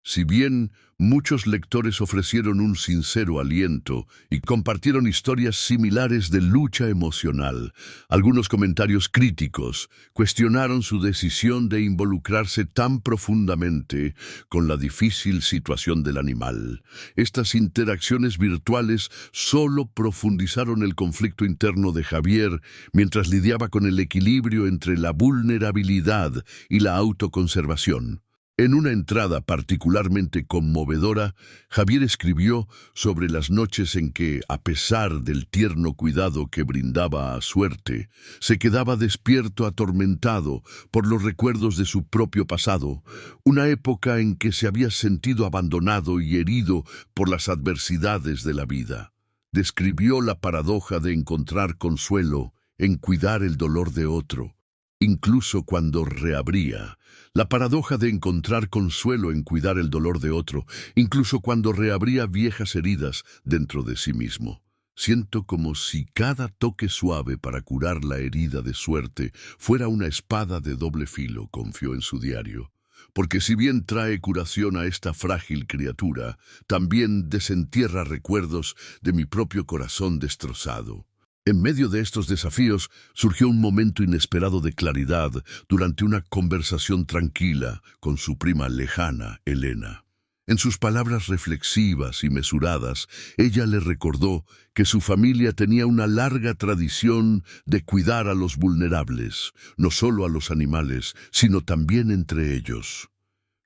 A: Si bien muchos lectores ofrecieron un sincero aliento y compartieron historias similares de lucha emocional, algunos comentarios críticos cuestionaron su decisión de involucrarse tan profundamente con la difícil situación del animal. Estas interacciones virtuales solo profundizaron el conflicto interno de Javier mientras lidiaba con el equilibrio entre la vulnerabilidad y la autoconservación. En una entrada particularmente conmovedora, Javier escribió sobre las noches en que, a pesar del tierno cuidado que brindaba a Suerte, se quedaba despierto atormentado por los recuerdos de su propio pasado, una época en que se había sentido abandonado y herido por las adversidades de la vida. Describió la paradoja de encontrar consuelo en cuidar el dolor de otro, incluso cuando reabría. La paradoja de encontrar consuelo en cuidar el dolor de otro, incluso cuando reabría viejas heridas dentro de sí mismo. Siento como si cada toque suave para curar la herida de Suerte fuera una espada de doble filo, confió en su diario. Porque si bien trae curación a esta frágil criatura, también desentierra recuerdos de mi propio corazón destrozado. En medio de estos desafíos surgió un momento inesperado de claridad durante una conversación tranquila con su prima lejana, Elena. En sus palabras reflexivas y mesuradas, ella le recordó que su familia tenía una larga tradición de cuidar a los vulnerables, no solo a los animales, sino también entre ellos.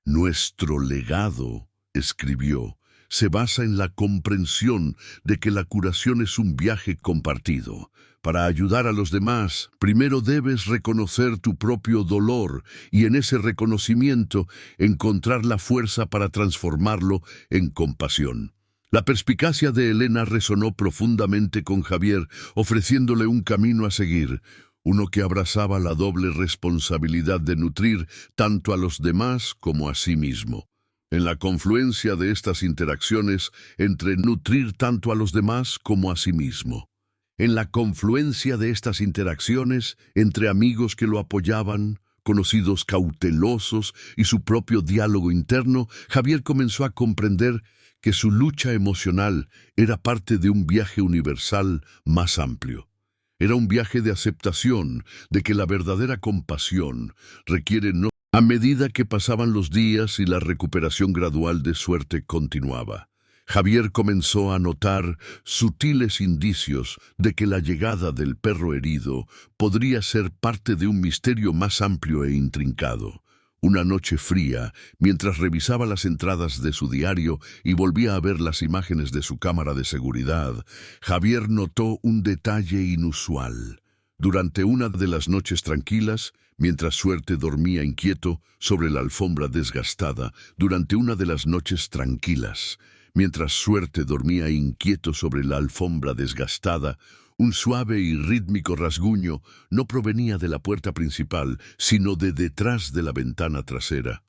A: Nuestro legado, escribió, se basa en la comprensión de que la curación es un viaje compartido. Para ayudar a los demás, primero debes reconocer tu propio dolor y en ese reconocimiento encontrar la fuerza para transformarlo en compasión. La perspicacia de Elena resonó profundamente con Javier, ofreciéndole un camino a seguir, uno que abrazaba la doble responsabilidad de nutrir tanto a los demás como a sí mismo. En la confluencia de estas interacciones entre nutrir tanto a los demás como a sí mismo. En la confluencia de estas interacciones entre amigos que lo apoyaban, conocidos cautelosos y su propio diálogo interno, Javier comenzó a comprender que su lucha emocional era parte de un viaje universal más amplio. Era un viaje de aceptación de que la verdadera compasión requiere no. A medida que pasaban los días y la recuperación gradual de Suerte continuaba, Javier comenzó a notar sutiles indicios de que la llegada del perro herido podría ser parte de un misterio más amplio e intrincado. Una noche fría, mientras revisaba las entradas de su diario y volvía a ver las imágenes de su cámara de seguridad, Javier notó un detalle inusual. Durante una de las noches tranquilas, mientras Suerte dormía inquieto sobre la alfombra desgastada, un suave y rítmico rasguño no provenía de la puerta principal, sino de detrás de la ventana trasera.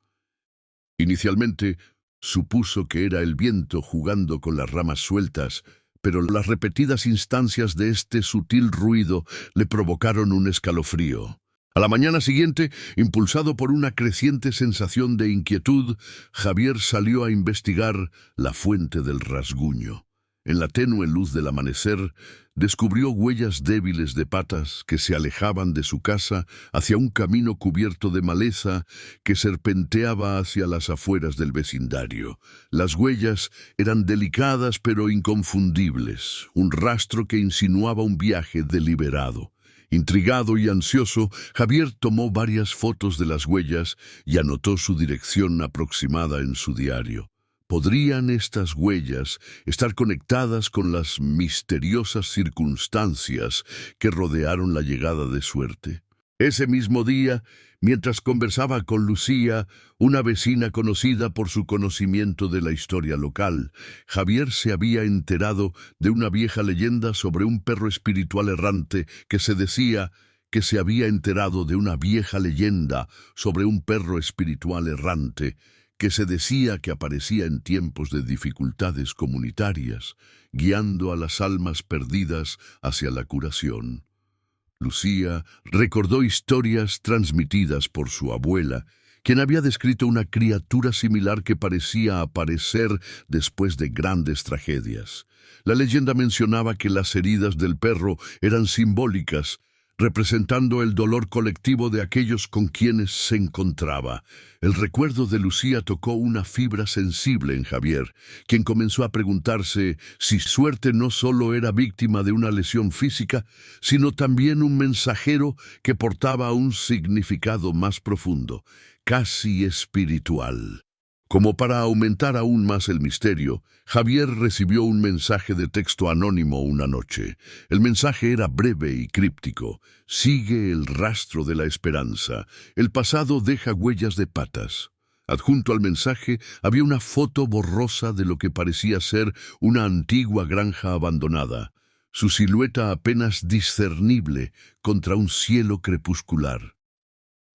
A: Inicialmente, supuso que era el viento jugando con las ramas sueltas, pero las repetidas instancias de este sutil ruido le provocaron un escalofrío. A la mañana siguiente, impulsado por una creciente sensación de inquietud, Javier salió a investigar la fuente del rasguño. En la tenue luz del amanecer, descubrió huellas débiles de patas que se alejaban de su casa hacia un camino cubierto de maleza que serpenteaba hacia las afueras del vecindario. Las huellas eran delicadas pero inconfundibles, un rastro que insinuaba un viaje deliberado. Intrigado y ansioso, Javier tomó varias fotos de las huellas y anotó su dirección aproximada en su diario. ¿Podrían estas huellas estar conectadas con las misteriosas circunstancias que rodearon la llegada de Suerte? Ese mismo día, mientras conversaba con Lucía, una vecina conocida por su conocimiento de la historia local, Javier se había enterado de una vieja leyenda sobre un perro espiritual errante que se decía que se había enterado de una vieja leyenda sobre un perro espiritual errante que se decía que aparecía en tiempos de dificultades comunitarias, guiando a las almas perdidas hacia la curación. Lucía recordó historias transmitidas por su abuela, quien había descrito una criatura similar que parecía aparecer después de grandes tragedias. La leyenda mencionaba que las heridas del perro eran simbólicas, representando el dolor colectivo de aquellos con quienes se encontraba. El recuerdo de Lucía tocó una fibra sensible en Javier, quien comenzó a preguntarse si Suerte no solo era víctima de una lesión física, sino también un mensajero que portaba un significado más profundo, casi espiritual. Como para aumentar aún más el misterio, Javier recibió un mensaje de texto anónimo una noche. El mensaje era breve y críptico. Sigue el rastro de la esperanza. El pasado deja huellas de patas. Adjunto al mensaje había una foto borrosa de lo que parecía ser una antigua granja abandonada, su silueta apenas discernible contra un cielo crepuscular.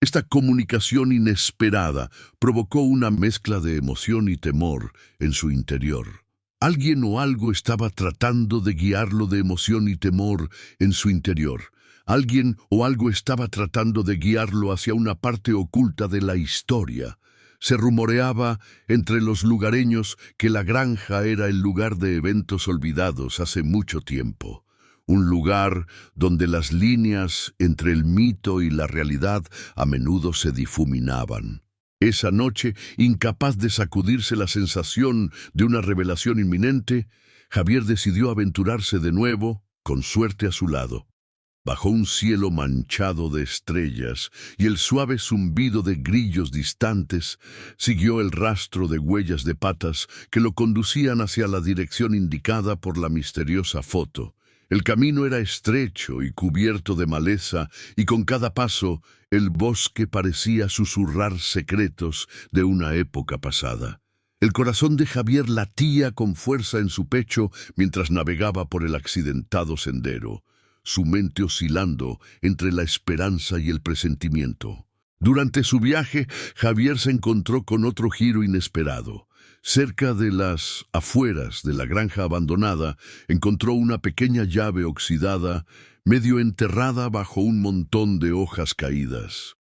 A: Esta comunicación inesperada provocó una mezcla de emoción y temor en su interior. Alguien o algo estaba tratando de guiarlo de emoción y temor en su interior. Alguien o algo estaba tratando de guiarlo hacia una parte oculta de la historia. Se rumoreaba entre los lugareños que la granja era el lugar de eventos olvidados hace mucho tiempo. Un lugar donde las líneas entre el mito y la realidad a menudo se difuminaban. Esa noche, incapaz de sacudirse la sensación de una revelación inminente, Javier decidió aventurarse de nuevo, con suerte a su lado. Bajo un cielo manchado de estrellas y el suave zumbido de grillos distantes, siguió el rastro de huellas de patas que lo conducían hacia la dirección indicada por la misteriosa foto. El camino era estrecho y cubierto de maleza, y con cada paso el bosque parecía susurrar secretos de una época pasada. El corazón de Javier latía con fuerza en su pecho mientras navegaba por el accidentado sendero, su mente oscilando entre la esperanza y el presentimiento. Durante su viaje, Javier se encontró con otro giro inesperado. Cerca de las afueras de la granja abandonada, encontró una pequeña llave oxidada, medio enterrada bajo un montón de hojas caídas.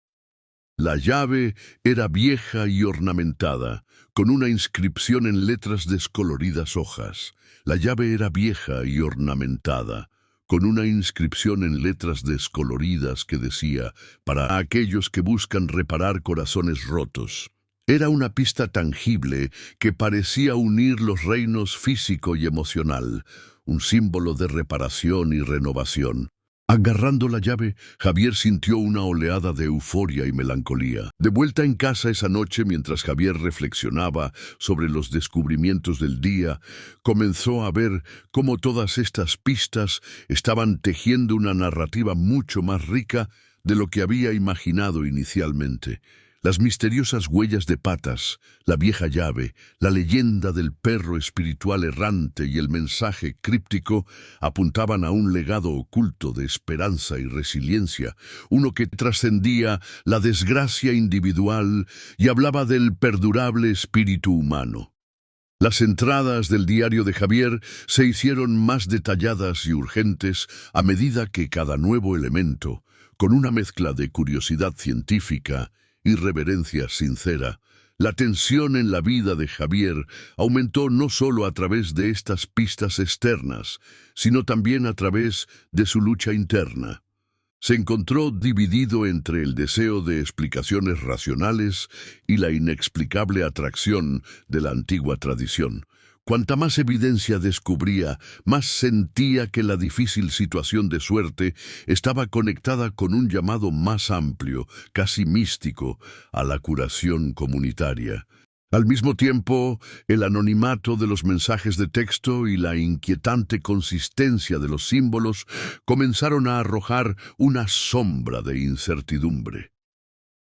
A: La llave era vieja y ornamentada, con una inscripción en letras descoloridas hojas. La llave era vieja y ornamentada, con una inscripción en letras descoloridas que decía: para aquellos que buscan reparar corazones rotos. Era una pista tangible que parecía unir los reinos físico y emocional, un símbolo de reparación y renovación. Agarrando la llave, Javier sintió una oleada de euforia y melancolía. De vuelta en casa esa noche, mientras Javier reflexionaba sobre los descubrimientos del día, comenzó a ver cómo todas estas pistas estaban tejiendo una narrativa mucho más rica de lo que había imaginado inicialmente. Las misteriosas huellas de patas, la vieja llave, la leyenda del perro espiritual errante y el mensaje críptico apuntaban a un legado oculto de esperanza y resiliencia, uno que trascendía la desgracia individual y hablaba del perdurable espíritu humano. Las entradas del diario de Javier se hicieron más detalladas y urgentes a medida que cada nuevo elemento, con una mezcla de curiosidad científica y reverencia sincera, la tensión en la vida de Javier aumentó no solo a través de estas pistas externas, sino también a través de su lucha interna. Se encontró dividido entre el deseo de explicaciones racionales y la inexplicable atracción de la antigua tradición. Cuanta más evidencia descubría, más sentía que la difícil situación de suerte estaba conectada con un llamado más amplio, casi místico, a la curación comunitaria. Al mismo tiempo, el anonimato de los mensajes de texto y la inquietante consistencia de los símbolos comenzaron a arrojar una sombra de incertidumbre.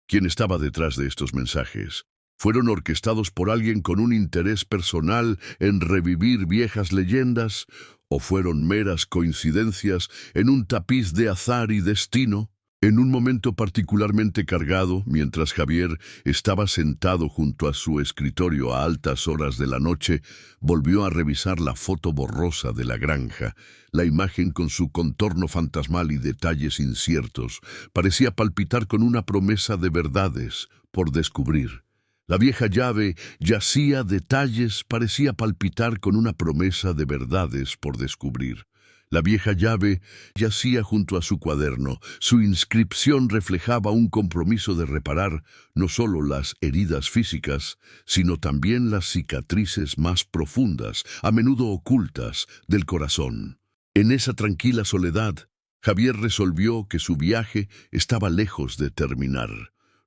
A: ¿Quién estaba detrás de estos mensajes? ¿Fueron orquestados por alguien con un interés personal en revivir viejas leyendas? ¿O fueron meras coincidencias en un tapiz de azar y destino? En un momento particularmente cargado, mientras Javier estaba sentado junto a su escritorio a altas horas de la noche, volvió a revisar la foto borrosa de la granja. La imagen, con su contorno fantasmal y detalles inciertos, parecía palpitar con una promesa de verdades por descubrir. La vieja llave yacía detalles, parecía palpitar con una promesa de verdades por descubrir. La vieja llave yacía junto a su cuaderno. Su inscripción reflejaba un compromiso de reparar no solo las heridas físicas, sino también las cicatrices más profundas, a menudo ocultas, del corazón. En esa tranquila soledad, Javier resolvió que su viaje estaba lejos de terminar.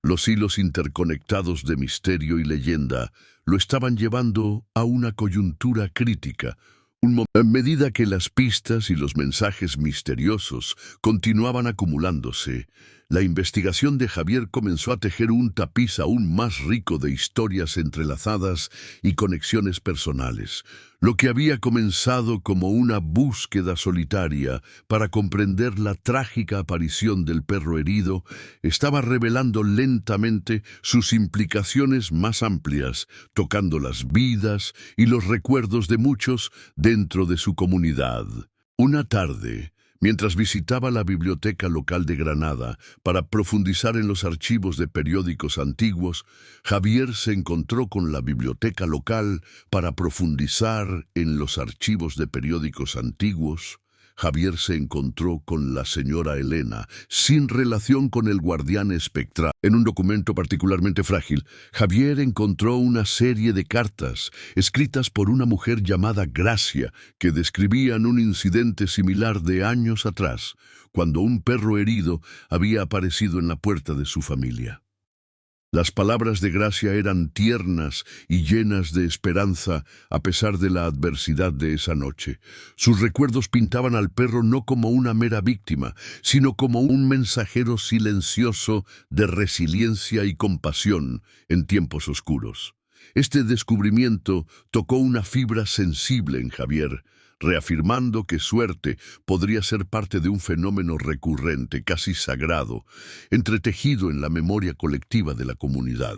A: Los hilos interconectados de misterio y leyenda lo estaban llevando a una coyuntura crítica. A medida que las pistas y los mensajes misteriosos continuaban acumulándose, la investigación de Javier comenzó a tejer un tapiz aún más rico de historias entrelazadas y conexiones personales. Lo que había comenzado como una búsqueda solitaria para comprender la trágica aparición del perro herido, estaba revelando lentamente sus implicaciones más amplias, tocando las vidas y los recuerdos de muchos dentro de su comunidad. Una tarde, mientras visitaba la biblioteca local de Granada para profundizar en los archivos de periódicos antiguos, Javier se encontró con la biblioteca local para profundizar en los archivos de periódicos antiguos. Javier se encontró con la señora Elena, sin relación con el guardián espectral. En un documento particularmente frágil, Javier encontró una serie de cartas escritas por una mujer llamada Gracia, que describían un incidente similar de años atrás, cuando un perro herido había aparecido en la puerta de su familia. Las palabras de Gracia eran tiernas y llenas de esperanza a pesar de la adversidad de esa noche. Sus recuerdos pintaban al perro no como una mera víctima, sino como un mensajero silencioso de resiliencia y compasión en tiempos oscuros. Este descubrimiento tocó una fibra sensible en Javier, reafirmando que suerte podría ser parte de un fenómeno recurrente, casi sagrado, entretejido en la memoria colectiva de la comunidad.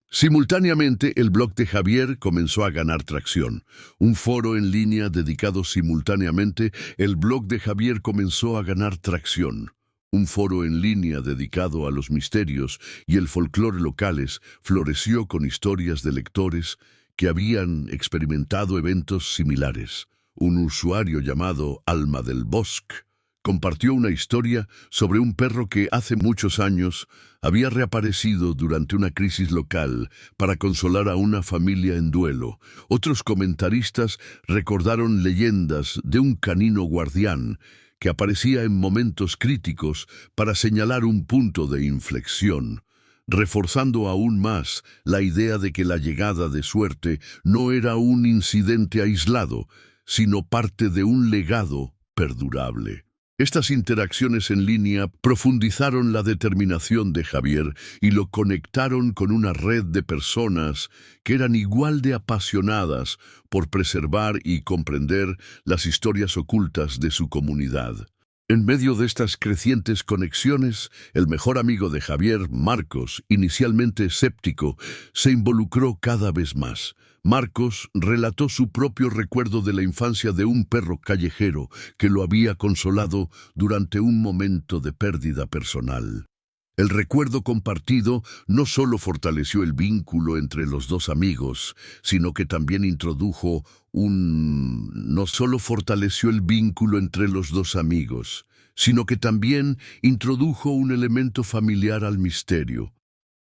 A: Simultáneamente, el blog de Javier comenzó a ganar tracción. Un foro en línea dedicado simultáneamente, el blog de Javier comenzó a ganar tracción. Un foro en línea dedicado a los misterios y el folclore locales floreció con historias de lectores que habían experimentado eventos similares. Un usuario llamado Alma del Bosque compartió una historia sobre un perro que hace muchos años había reaparecido durante una crisis local para consolar a una familia en duelo. Otros comentaristas recordaron leyendas de un canino guardián que aparecía en momentos críticos para señalar un punto de inflexión, reforzando aún más la idea de que la llegada de suerte no era un incidente aislado, sino parte de un legado perdurable. Estas interacciones en línea profundizaron la determinación de Javier y lo conectaron con una red de personas que eran igual de apasionadas por preservar y comprender las historias ocultas de su comunidad. En medio de estas crecientes conexiones, el mejor amigo de Javier, Marcos, inicialmente escéptico, se involucró cada vez más. Marcos relató su propio recuerdo de la infancia de un perro callejero que lo había consolado durante un momento de pérdida personal. El recuerdo compartido no solo fortaleció el vínculo entre los dos amigos, sino que también introdujo no solo fortaleció el vínculo entre los dos amigos, sino que también introdujo un elemento familiar al misterio.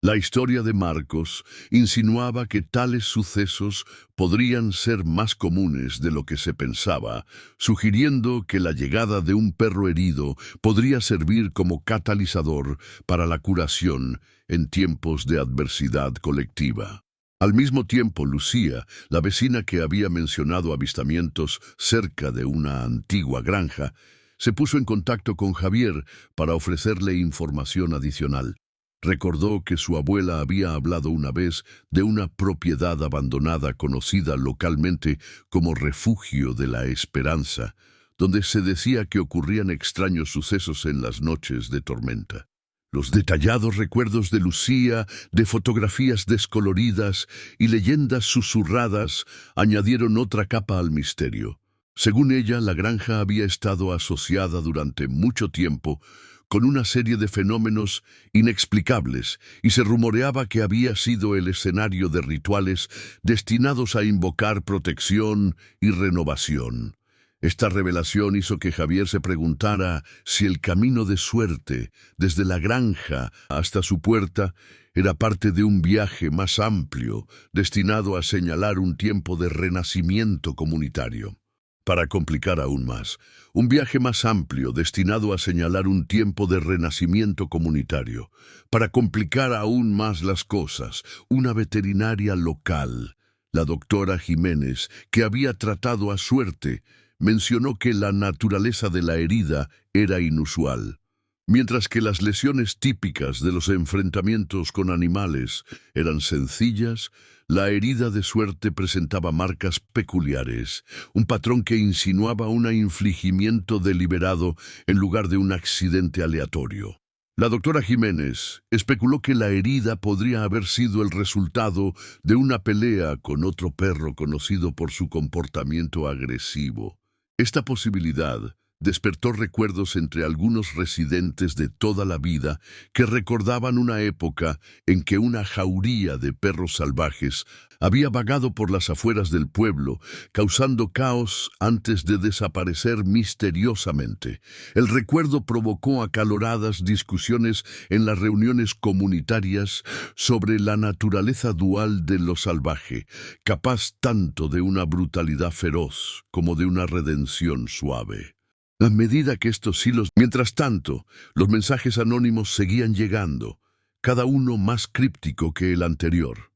A: La historia de Marcos insinuaba que tales sucesos podrían ser más comunes de lo que se pensaba, sugiriendo que la llegada de un perro herido podría servir como catalizador para la curación en tiempos de adversidad colectiva. Al mismo tiempo, Lucía, la vecina que había mencionado avistamientos cerca de una antigua granja, se puso en contacto con Javier para ofrecerle información adicional. Recordó que su abuela había hablado una vez de una propiedad abandonada conocida localmente como Refugio de la Esperanza, donde se decía que ocurrían extraños sucesos en las noches de tormenta. Los detallados recuerdos de Lucía, de fotografías descoloridas y leyendas susurradas añadieron otra capa al misterio. Según ella, la granja había estado asociada durante mucho tiempo con una serie de fenómenos inexplicables y se rumoreaba que había sido el escenario de rituales destinados a invocar protección y renovación. Esta revelación hizo que Javier se preguntara si el camino de suerte, desde la granja hasta su puerta, era parte de un viaje más amplio, destinado a señalar un tiempo de renacimiento comunitario. Para complicar aún más, un viaje más amplio destinado a señalar un tiempo de renacimiento comunitario. Para complicar aún más las cosas, una veterinaria local, la doctora Jiménez, que había tratado a suerte, mencionó que la naturaleza de la herida era inusual, mientras que las lesiones típicas de los enfrentamientos con animales eran sencillas. La herida de suerte presentaba marcas peculiares, un patrón que insinuaba un infligimiento deliberado en lugar de un accidente aleatorio. La doctora Jiménez especuló que la herida podría haber sido el resultado de una pelea con otro perro conocido por su comportamiento agresivo. Esta posibilidad despertó recuerdos entre algunos residentes de toda la vida que recordaban una época en que una jauría de perros salvajes había vagado por las afueras del pueblo, causando caos antes de desaparecer misteriosamente. El recuerdo provocó acaloradas discusiones en las reuniones comunitarias sobre la naturaleza dual de lo salvaje, capaz tanto de una brutalidad feroz como de una redención suave. A medida que estos hilos... Mientras tanto, los mensajes anónimos seguían llegando, cada uno más críptico que el anterior.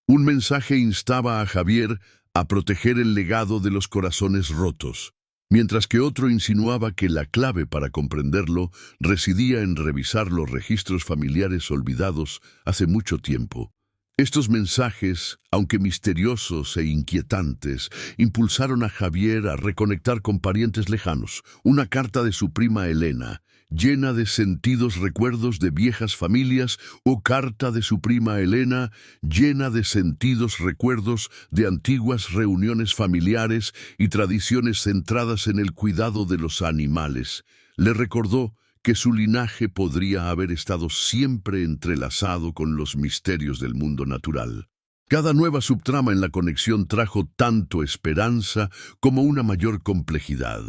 A: Un mensaje instaba a Javier a proteger el legado de los corazones rotos, mientras que otro insinuaba que la clave para comprenderlo residía en revisar los registros familiares olvidados hace mucho tiempo. Estos mensajes, aunque misteriosos e inquietantes, impulsaron a Javier a reconectar con parientes lejanos. Una carta de su prima Elena, llena de sentidos recuerdos de viejas familias, o carta de su prima Elena, llena de sentidos recuerdos de antiguas reuniones familiares y tradiciones centradas en el cuidado de los animales. Le recordó que su linaje podría haber estado siempre entrelazado con los misterios del mundo natural. Cada nueva subtrama en la conexión trajo tanto esperanza como una mayor complejidad.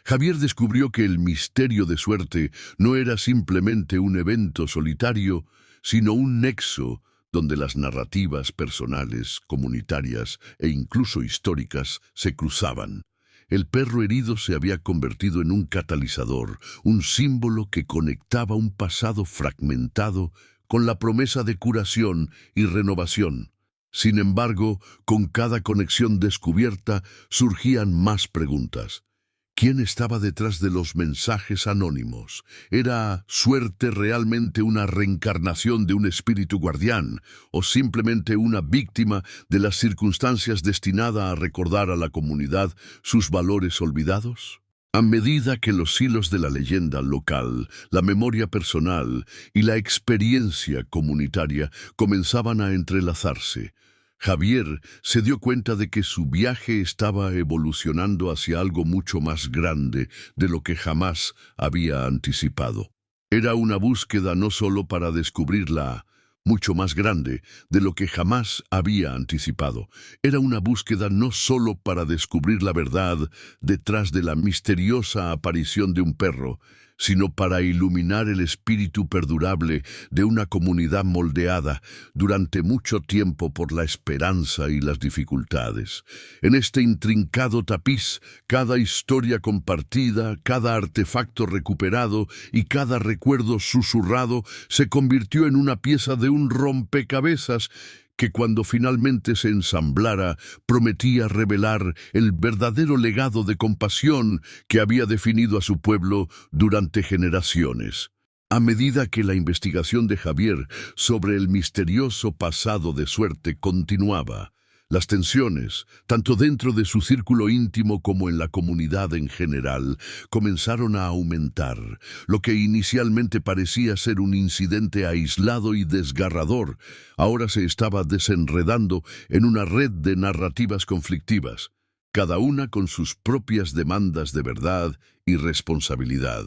A: Javier descubrió que el misterio de suerte no era simplemente un evento solitario, sino un nexo donde las narrativas personales, comunitarias e incluso históricas se cruzaban. El perro herido se había convertido en un catalizador, un símbolo que conectaba un pasado fragmentado con la promesa de curación y renovación. Sin embargo, con cada conexión descubierta surgían más preguntas. ¿Quién estaba detrás de los mensajes anónimos? ¿Era suerte realmente una reencarnación de un espíritu guardián o simplemente una víctima de las circunstancias destinada a recordar a la comunidad sus valores olvidados? A medida que los hilos de la leyenda local, la memoria personal y la experiencia comunitaria comenzaban a entrelazarse, Javier se dio cuenta de que su viaje estaba evolucionando hacia algo mucho más grande de lo que jamás había anticipado. Era una búsqueda no solo para descubrirla, mucho más grande de lo que jamás había anticipado. Era una búsqueda no solo para descubrir la verdad detrás de la misteriosa aparición de un perro, sino para iluminar el espíritu perdurable de una comunidad moldeada durante mucho tiempo por la esperanza y las dificultades. En este intrincado tapiz, cada historia compartida, cada artefacto recuperado y cada recuerdo susurrado se convirtió en una pieza de un rompecabezas que cuando finalmente se ensamblara prometía revelar el verdadero legado de compasión que había definido a su pueblo durante generaciones. A medida que la investigación de Javier sobre el misterioso pasado de suerte continuaba, las tensiones, tanto dentro de su círculo íntimo como en la comunidad en general, comenzaron a aumentar. Lo que inicialmente parecía ser un incidente aislado y desgarrador, ahora se estaba desenredando en una red de narrativas conflictivas, cada una con sus propias demandas de verdad y responsabilidad.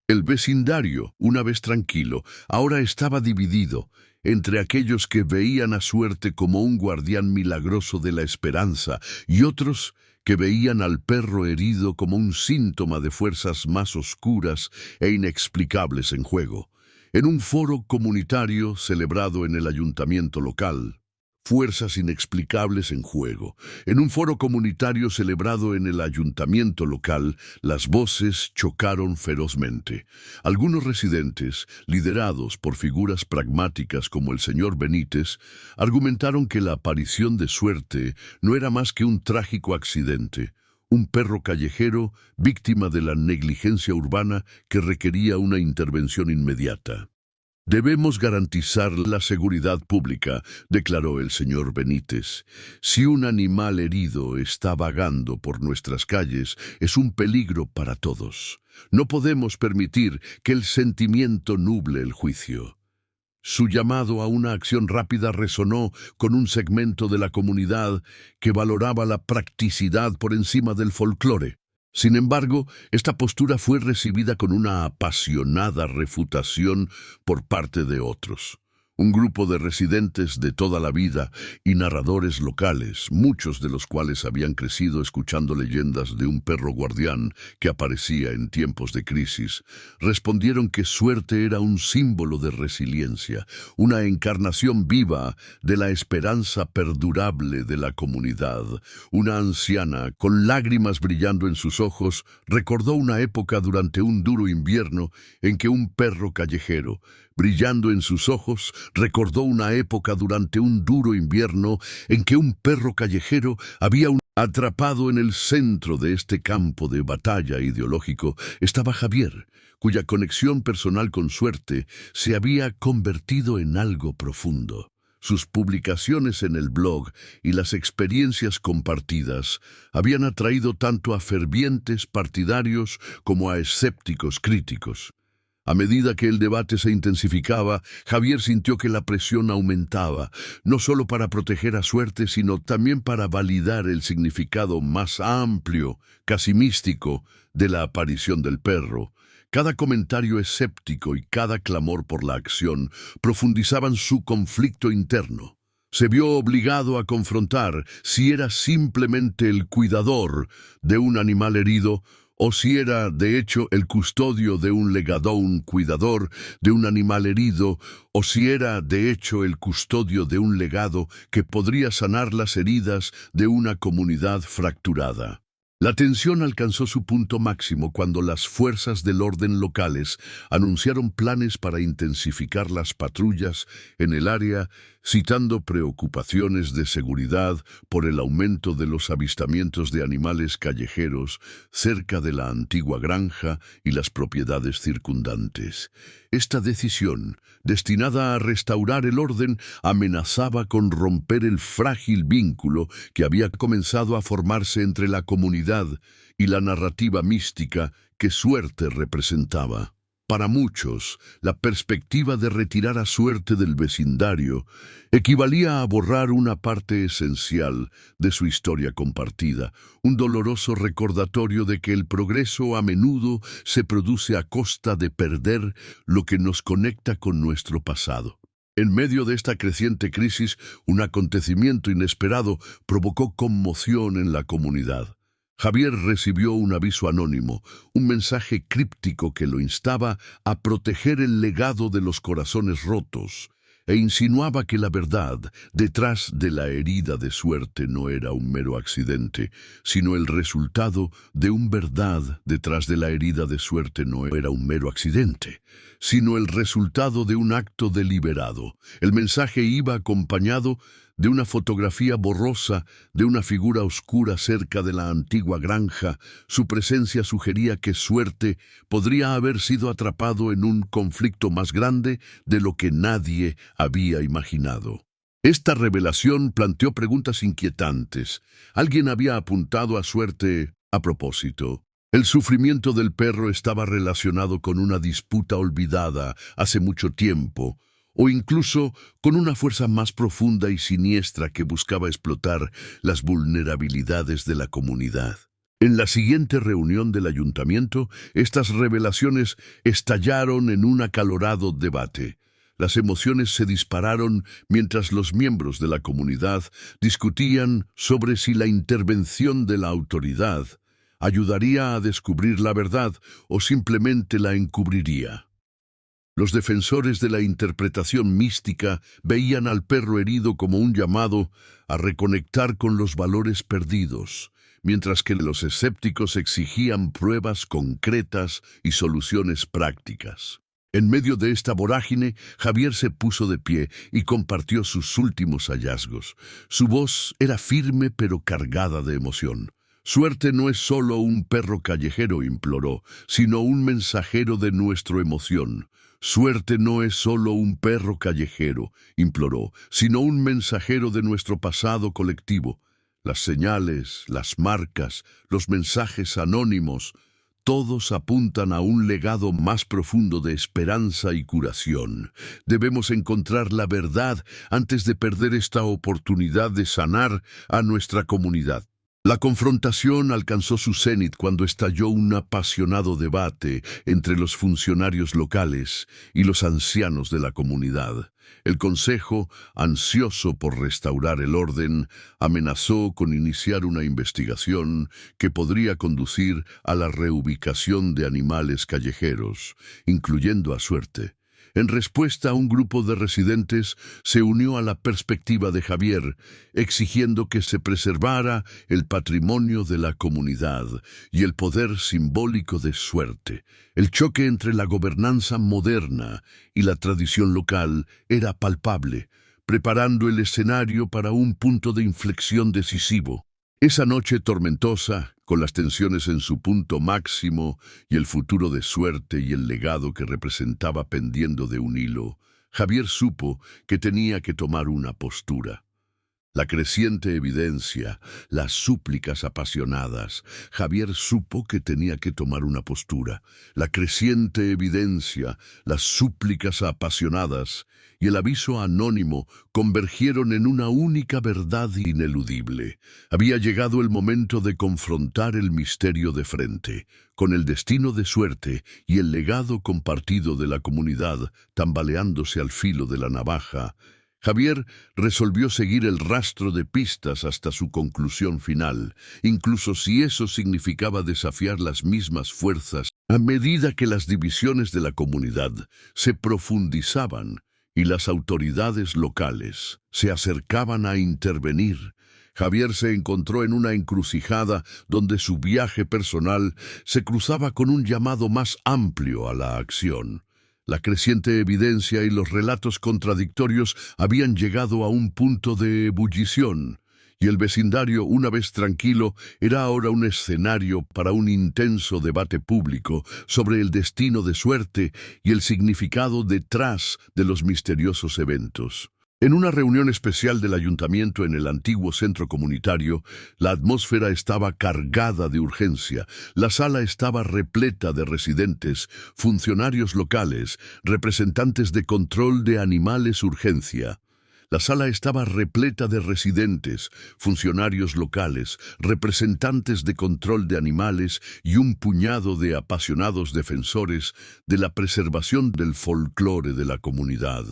A: El vecindario, una vez tranquilo, ahora estaba dividido entre aquellos que veían a suerte como un guardián milagroso de la esperanza y otros que veían al perro herido como un síntoma de fuerzas más oscuras e inexplicables en juego. En un foro comunitario celebrado en el ayuntamiento local, fuerzas inexplicables en juego. En un foro comunitario celebrado en el ayuntamiento local, las voces chocaron ferozmente. Algunos residentes, liderados por figuras pragmáticas como el señor Benítez, argumentaron que la aparición de suerte no era más que un trágico accidente, un perro callejero víctima de la negligencia urbana que requería una intervención inmediata. Debemos garantizar la seguridad pública, declaró el señor Benítez. Si un animal herido está vagando por nuestras calles, es un peligro para todos. No podemos permitir que el sentimiento nuble el juicio. Su llamado a una acción rápida resonó con un segmento de la comunidad que valoraba la practicidad por encima del folclore. Sin embargo, esta postura fue recibida con una apasionada refutación por parte de otros. Un grupo de residentes de toda la vida y narradores locales, muchos de los cuales habían crecido escuchando leyendas de un perro guardián que aparecía en tiempos de crisis, respondieron que Suerte era un símbolo de resiliencia, una encarnación viva de la esperanza perdurable de la comunidad. Una anciana, con lágrimas brillando en sus ojos, recordó una época durante un duro invierno en que un perro callejero, brillando en sus ojos, recordó una época durante un duro invierno en que un perro callejero había atrapado en el centro de este campo de batalla ideológico estaba Javier, cuya conexión personal con Suerte se había convertido en algo profundo. Sus publicaciones en el blog y las experiencias compartidas habían atraído tanto a fervientes partidarios como a escépticos críticos. A medida que el debate se intensificaba, Javier sintió que la presión aumentaba, no solo para proteger a Suerte, sino también para validar el significado más amplio, casi místico, de la aparición del perro. Cada comentario escéptico y cada clamor por la acción profundizaban su conflicto interno. Se vio obligado a confrontar si era simplemente el cuidador de un animal herido o si era, de hecho, el custodio de un legado, un cuidador de un animal herido, o si era, de hecho, el custodio de un legado que podría sanar las heridas de una comunidad fracturada. La tensión alcanzó su punto máximo cuando las fuerzas del orden locales anunciaron planes para intensificar las patrullas en el área, citando preocupaciones de seguridad por el aumento de los avistamientos de animales callejeros cerca de la antigua granja y las propiedades circundantes. Esta decisión, destinada a restaurar el orden, amenazaba con romper el frágil vínculo que había comenzado a formarse entre la comunidad y la narrativa mística que Suerte representaba. Para muchos, la perspectiva de retirar a Suerte del vecindario equivalía a borrar una parte esencial de su historia compartida, un doloroso recordatorio de que el progreso a menudo se produce a costa de perder lo que nos conecta con nuestro pasado. En medio de esta creciente crisis, un acontecimiento inesperado provocó conmoción en la comunidad. Javier recibió un aviso anónimo, un mensaje críptico que lo instaba a proteger el legado de los corazones rotos, e insinuaba que la verdad detrás de la herida de Suerte no era un mero accidente, sino el resultado de un verdad detrás de la herida de Suerte no era un mero accidente, sino el resultado de un acto deliberado. El mensaje iba acompañado de una fotografía borrosa de una figura oscura cerca de la antigua granja. Su presencia sugería que Suerte podría haber sido atrapado en un conflicto más grande de lo que nadie había imaginado. Esta revelación planteó preguntas inquietantes. Alguien había apuntado a Suerte a propósito. El sufrimiento del perro estaba relacionado con una disputa olvidada hace mucho tiempo, o incluso con una fuerza más profunda y siniestra que buscaba explotar las vulnerabilidades de la comunidad. En la siguiente reunión del ayuntamiento, estas revelaciones estallaron en un acalorado debate. Las emociones se dispararon mientras los miembros de la comunidad discutían sobre si la intervención de la autoridad ayudaría a descubrir la verdad o simplemente la encubriría. Los defensores de la interpretación mística veían al perro herido como un llamado a reconectar con los valores perdidos, mientras que los escépticos exigían pruebas concretas y soluciones prácticas. En medio de esta vorágine, Javier se puso de pie y compartió sus últimos hallazgos. Su voz era firme pero cargada de emoción. Suerte no es solo un perro callejero, imploró, sino un mensajero de nuestra emoción. Suerte no es solo un perro callejero, imploró, sino un mensajero de nuestro pasado colectivo. Las señales, las marcas, los mensajes anónimos, todos apuntan a un legado más profundo de esperanza y curación. Debemos encontrar la verdad antes de perder esta oportunidad de sanar a nuestra comunidad. La confrontación alcanzó su cenit cuando estalló un apasionado debate entre los funcionarios locales y los ancianos de la comunidad. El consejo, ansioso por restaurar el orden, amenazó con iniciar una investigación que podría conducir a la reubicación de animales callejeros, incluyendo a Suerte. En respuesta, un grupo de residentes se unió a la perspectiva de Javier, exigiendo que se preservara el patrimonio de la comunidad y el poder simbólico de Suerte. El choque entre la gobernanza moderna y la tradición local era palpable, preparando el escenario para un punto de inflexión decisivo. Esa noche tormentosa, con las tensiones en su punto máximo y el futuro de Suerte y el legado que representaba pendiendo de un hilo, Javier supo que tenía que tomar una postura. La creciente evidencia, las súplicas apasionadas. Javier supo que tenía que tomar una postura. La creciente evidencia, las súplicas apasionadas y el aviso anónimo convergieron en una única verdad ineludible. Había llegado el momento de confrontar el misterio de frente, con el destino de Suerte y el legado compartido de la comunidad tambaleándose al filo de la navaja. Javier resolvió seguir el rastro de pistas hasta su conclusión final, incluso si eso significaba desafiar las mismas fuerzas. A medida que las divisiones de la comunidad se profundizaban y las autoridades locales se acercaban a intervenir, Javier se encontró en una encrucijada donde su viaje personal se cruzaba con un llamado más amplio a la acción. La creciente evidencia y los relatos contradictorios habían llegado a un punto de ebullición, y el vecindario, una vez tranquilo, era ahora un escenario para un intenso debate público sobre el destino de Suerte y el significado detrás de los misteriosos eventos. En una reunión especial del ayuntamiento en el antiguo centro comunitario, la atmósfera estaba cargada de urgencia. La sala estaba repleta de residentes, funcionarios locales, representantes de control de animales urgencia. La sala estaba repleta de residentes, funcionarios locales, representantes de control de animales y un puñado de apasionados defensores de la preservación del folclore de la comunidad.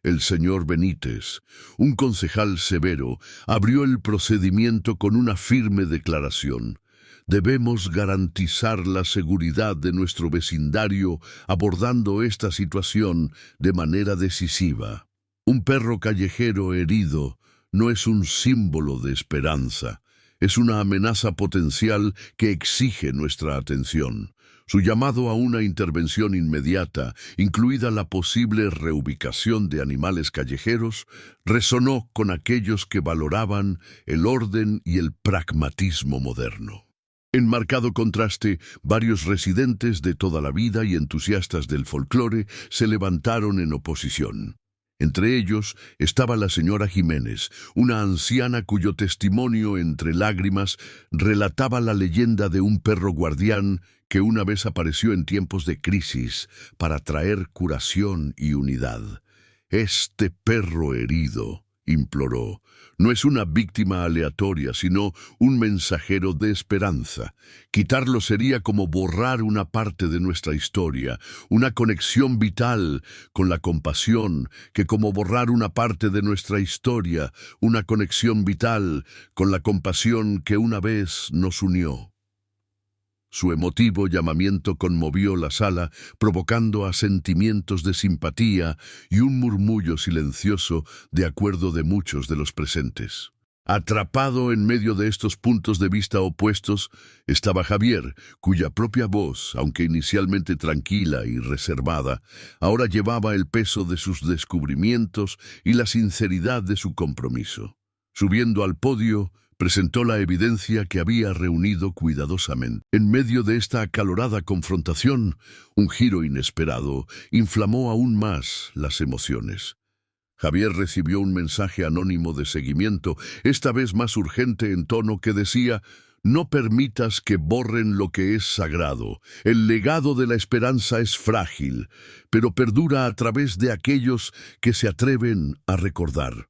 A: El señor Benítez, un concejal severo, abrió el procedimiento con una firme declaración. Debemos garantizar la seguridad de nuestro vecindario abordando esta situación de manera decisiva. Un perro callejero herido no es un símbolo de esperanza, es una amenaza potencial que exige nuestra atención. Su llamado a una intervención inmediata, incluida la posible reubicación de animales callejeros, resonó con aquellos que valoraban el orden y el pragmatismo moderno. En marcado contraste, varios residentes de toda la vida y entusiastas del folclore se levantaron en oposición. Entre ellos estaba la señora Jiménez, una anciana cuyo testimonio entre lágrimas relataba la leyenda de un perro guardián que una vez apareció en tiempos de crisis para traer curación y unidad. Este perro herido, imploró, no es una víctima aleatoria, sino un mensajero de esperanza. Quitarlo sería como borrar una parte de nuestra historia, una conexión vital con la compasión, que como borrar una parte de nuestra historia, una conexión vital con la compasión que una vez nos unió. Su emotivo llamamiento conmovió la sala, provocando asentimientos de simpatía y un murmullo silencioso de acuerdo de muchos de los presentes. Atrapado en medio de estos puntos de vista opuestos, estaba Javier, cuya propia voz, aunque inicialmente tranquila y reservada, ahora llevaba el peso de sus descubrimientos y la sinceridad de su compromiso. Subiendo al podio, presentó la evidencia que había reunido cuidadosamente. En medio de esta acalorada confrontación, un giro inesperado inflamó aún más las emociones. Javier recibió un mensaje anónimo de seguimiento, esta vez más urgente en tono que decía: «No permitas que borren lo que es sagrado. El legado de la esperanza es frágil, pero perdura a través de aquellos que se atreven a recordar».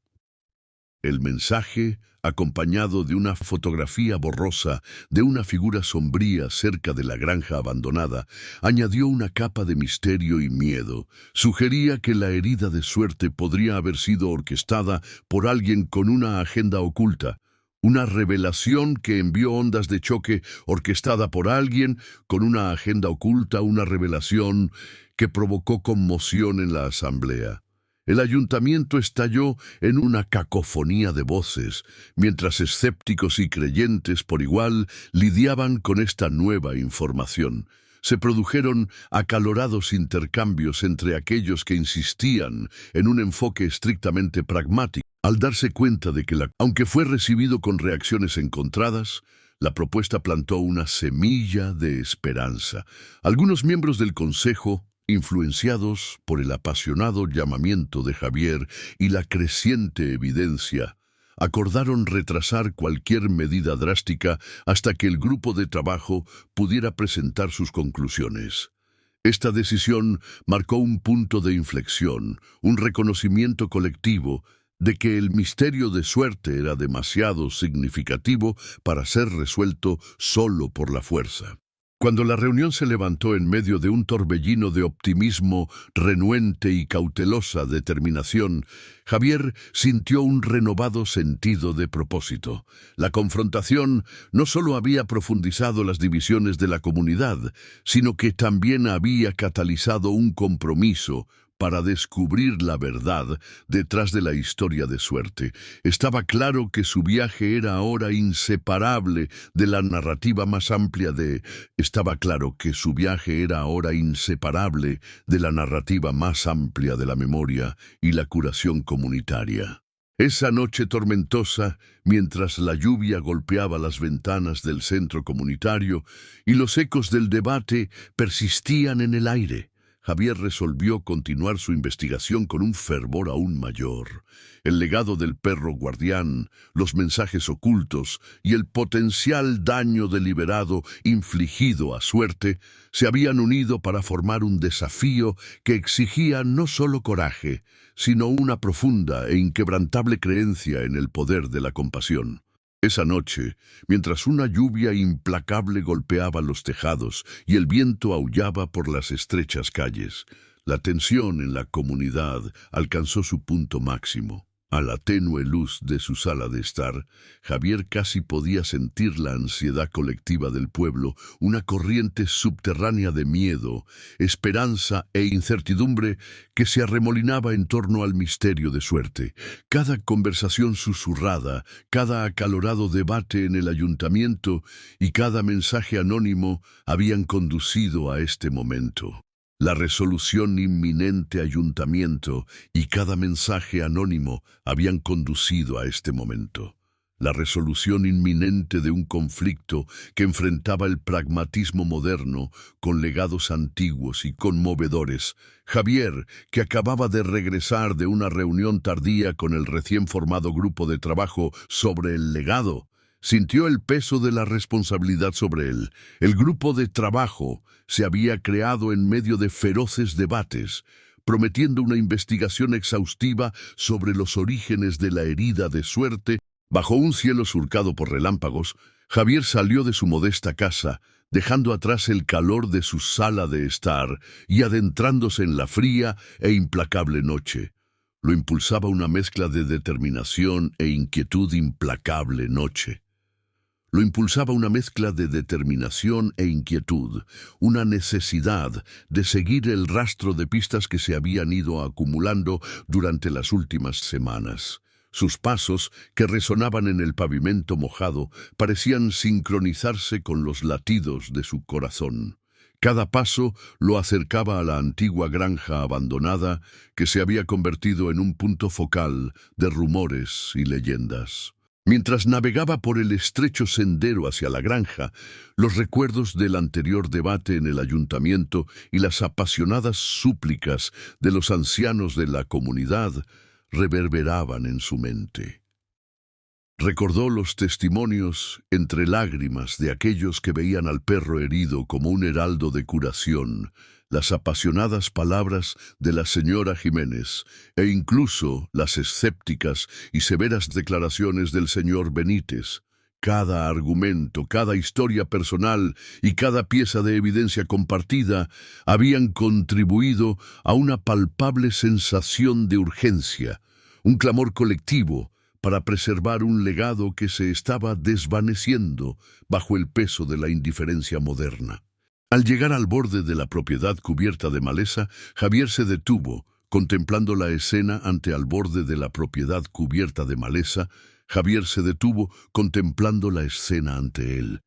A: El mensaje, acompañado de una fotografía borrosa de una figura sombría cerca de la granja abandonada, añadió una capa de misterio y miedo. Sugería que la herida de suerte podría haber sido orquestada por alguien con una agenda oculta. Una revelación que envió ondas de choque orquestada por alguien con una agenda oculta, una revelación que provocó conmoción en la asamblea. El ayuntamiento estalló en una cacofonía de voces, mientras escépticos y creyentes por igual lidiaban con esta nueva información. Se produjeron acalorados intercambios entre aquellos que insistían en un enfoque estrictamente pragmático, al darse cuenta de que, aunque fue recibido con reacciones encontradas, la propuesta plantó una semilla de esperanza. Algunos miembros del consejo, influenciados por el apasionado llamamiento de Javier y la creciente evidencia, acordaron retrasar cualquier medida drástica hasta que el grupo de trabajo pudiera presentar sus conclusiones. Esta decisión marcó un punto de inflexión, un reconocimiento colectivo de que el misterio de suerte era demasiado significativo para ser resuelto solo por la fuerza. Cuando la reunión se levantó en medio de un torbellino de optimismo, renuente y cautelosa determinación, Javier sintió un renovado sentido de propósito. La confrontación no solo había profundizado las divisiones de la comunidad, sino que también había catalizado un compromiso para descubrir la verdad detrás de la historia de suerte. Estaba claro que su viaje era ahora inseparable de la narrativa más amplia de... Estaba claro que su viaje era ahora inseparable de la narrativa más amplia de la memoria y la curación comunitaria. Esa noche tormentosa, mientras la lluvia golpeaba las ventanas del centro comunitario y los ecos del debate persistían en el aire, Javier resolvió continuar su investigación con un fervor aún mayor. El legado del perro guardián, los mensajes ocultos y el potencial daño deliberado infligido a suerte se habían unido para formar un desafío que exigía no solo coraje, sino una profunda e inquebrantable creencia en el poder de la compasión. Esa noche, mientras una lluvia implacable golpeaba los tejados y el viento aullaba por las estrechas calles, la tensión en la comunidad alcanzó su punto máximo. A la tenue luz de su sala de estar, Javier casi podía sentir la ansiedad colectiva del pueblo, una corriente subterránea de miedo, esperanza e incertidumbre que se arremolinaba en torno al misterio de suerte. Cada conversación susurrada, cada acalorado debate en el ayuntamiento y cada mensaje anónimo habían conducido a este momento. La resolución inminente ayuntamiento y cada mensaje anónimo habían conducido a este momento. La resolución inminente de un conflicto que enfrentaba el pragmatismo moderno con legados antiguos y conmovedores. Javier, que acababa de regresar de una reunión tardía con el recién formado grupo de trabajo sobre el legado, sintió el peso de la responsabilidad sobre él. El grupo de trabajo se había creado en medio de feroces debates, prometiendo una investigación exhaustiva sobre los orígenes de la herida de suerte. Bajo un cielo surcado por relámpagos, Javier salió de su modesta casa, dejando atrás el calor de su sala de estar y adentrándose en la fría e implacable noche. Lo impulsaba una mezcla de determinación e inquietud. Implacable noche. Lo impulsaba una mezcla de determinación e inquietud, una necesidad de seguir el rastro de pistas que se habían ido acumulando durante las últimas semanas. Sus pasos, que resonaban en el pavimento mojado, parecían sincronizarse con los latidos de su corazón. Cada paso lo acercaba a la antigua granja abandonada que se había convertido en un punto focal de rumores y leyendas. Mientras navegaba por el estrecho sendero hacia la granja, los recuerdos del anterior debate en el ayuntamiento y las apasionadas súplicas de los ancianos de la comunidad reverberaban en su mente. Recordó los testimonios entre lágrimas de aquellos que veían al perro herido como un heraldo de curación, las apasionadas palabras de la señora Jiménez e incluso las escépticas y severas declaraciones del señor Benítez. Cada argumento, cada historia personal y cada pieza de evidencia compartida habían contribuido a una palpable sensación de urgencia, un clamor colectivo para preservar un legado que se estaba desvaneciendo bajo el peso de la indiferencia moderna. Al llegar al borde de la propiedad cubierta de maleza, Javier se detuvo, contemplando la escena ante al borde de la propiedad cubierta de maleza. Javier se detuvo contemplando la escena ante él.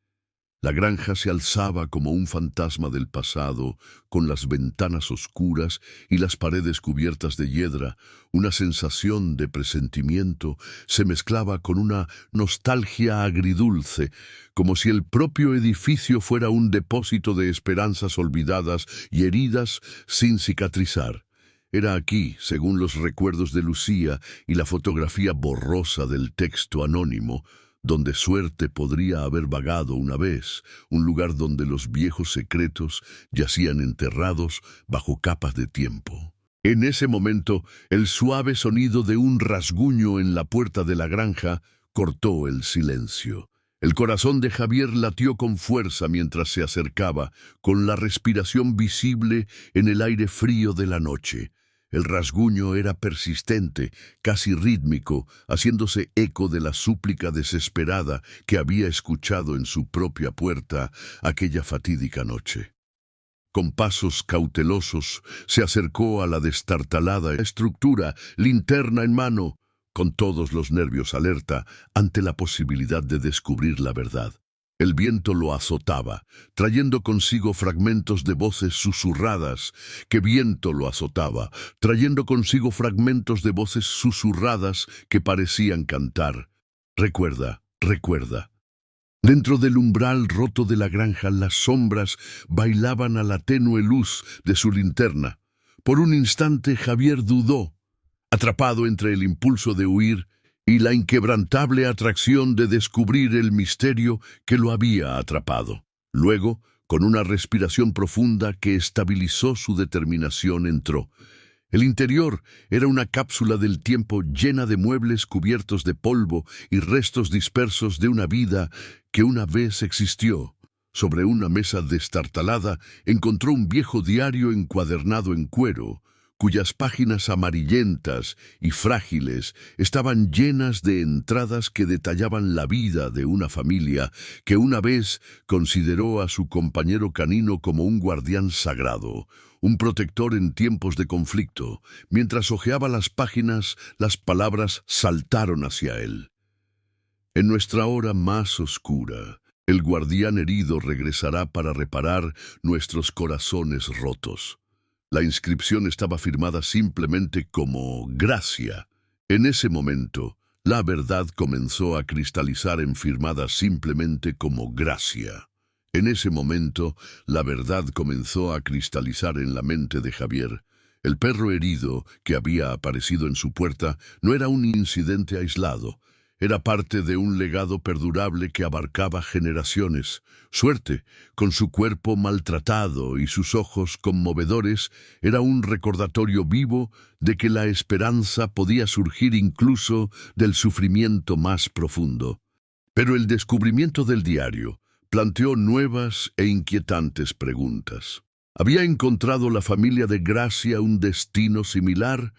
A: La granja se alzaba como un fantasma del pasado, con las ventanas oscuras y las paredes cubiertas de hiedra. Una sensación de presentimiento se mezclaba con una nostalgia agridulce, como si el propio edificio fuera un depósito de esperanzas olvidadas y heridas sin cicatrizar. Era aquí, según los recuerdos de Lucía y la fotografía borrosa del texto anónimo, donde suerte podría haber vagado una vez, un lugar donde los viejos secretos yacían enterrados bajo capas de tiempo. En ese momento, el suave sonido de un rasguño en la puerta de la granja cortó el silencio. El corazón de Javier latió con fuerza mientras se acercaba, con la respiración visible en el aire frío de la noche. El rasguño era persistente, casi rítmico, haciéndose eco de la súplica desesperada que había escuchado en su propia puerta aquella fatídica noche. Con pasos cautelosos se acercó a la destartalada estructura, linterna en mano, con todos los nervios alerta ante la posibilidad de descubrir la verdad. El viento lo azotaba, trayendo consigo fragmentos de voces susurradas. ¡Qué viento lo azotaba! Trayendo consigo fragmentos de voces susurradas que parecían cantar. Recuerda, recuerda. Dentro del umbral roto de la granja, las sombras bailaban a la tenue luz de su linterna. Por un instante Javier dudó, atrapado entre el impulso de huir y la inquebrantable atracción de descubrir el misterio que lo había atrapado. Luego, con una respiración profunda que estabilizó su determinación, entró. El interior era una cápsula del tiempo llena de muebles cubiertos de polvo y restos dispersos de una vida que una vez existió. Sobre una mesa destartalada encontró un viejo diario encuadernado en cuero, cuyas páginas amarillentas y frágiles estaban llenas de entradas que detallaban la vida de una familia que una vez consideró a su compañero canino como un guardián sagrado, un protector en tiempos de conflicto. Mientras hojeaba las páginas, las palabras saltaron hacia él. En nuestra hora más oscura, el guardián herido regresará para reparar nuestros corazones rotos. La inscripción estaba firmada simplemente como Gracia. En ese momento, la verdad comenzó a cristalizar en firmada simplemente como Gracia. En ese momento, la verdad comenzó a cristalizar en la mente de Javier. El perro herido que había aparecido en su puerta no era un incidente aislado. Era parte de un legado perdurable que abarcaba generaciones. Suerte, con su cuerpo maltratado y sus ojos conmovedores, era un recordatorio vivo de que la esperanza podía surgir incluso del sufrimiento más profundo. Pero el descubrimiento del diario planteó nuevas e inquietantes preguntas. ¿Había encontrado la familia de Gracia un destino similar?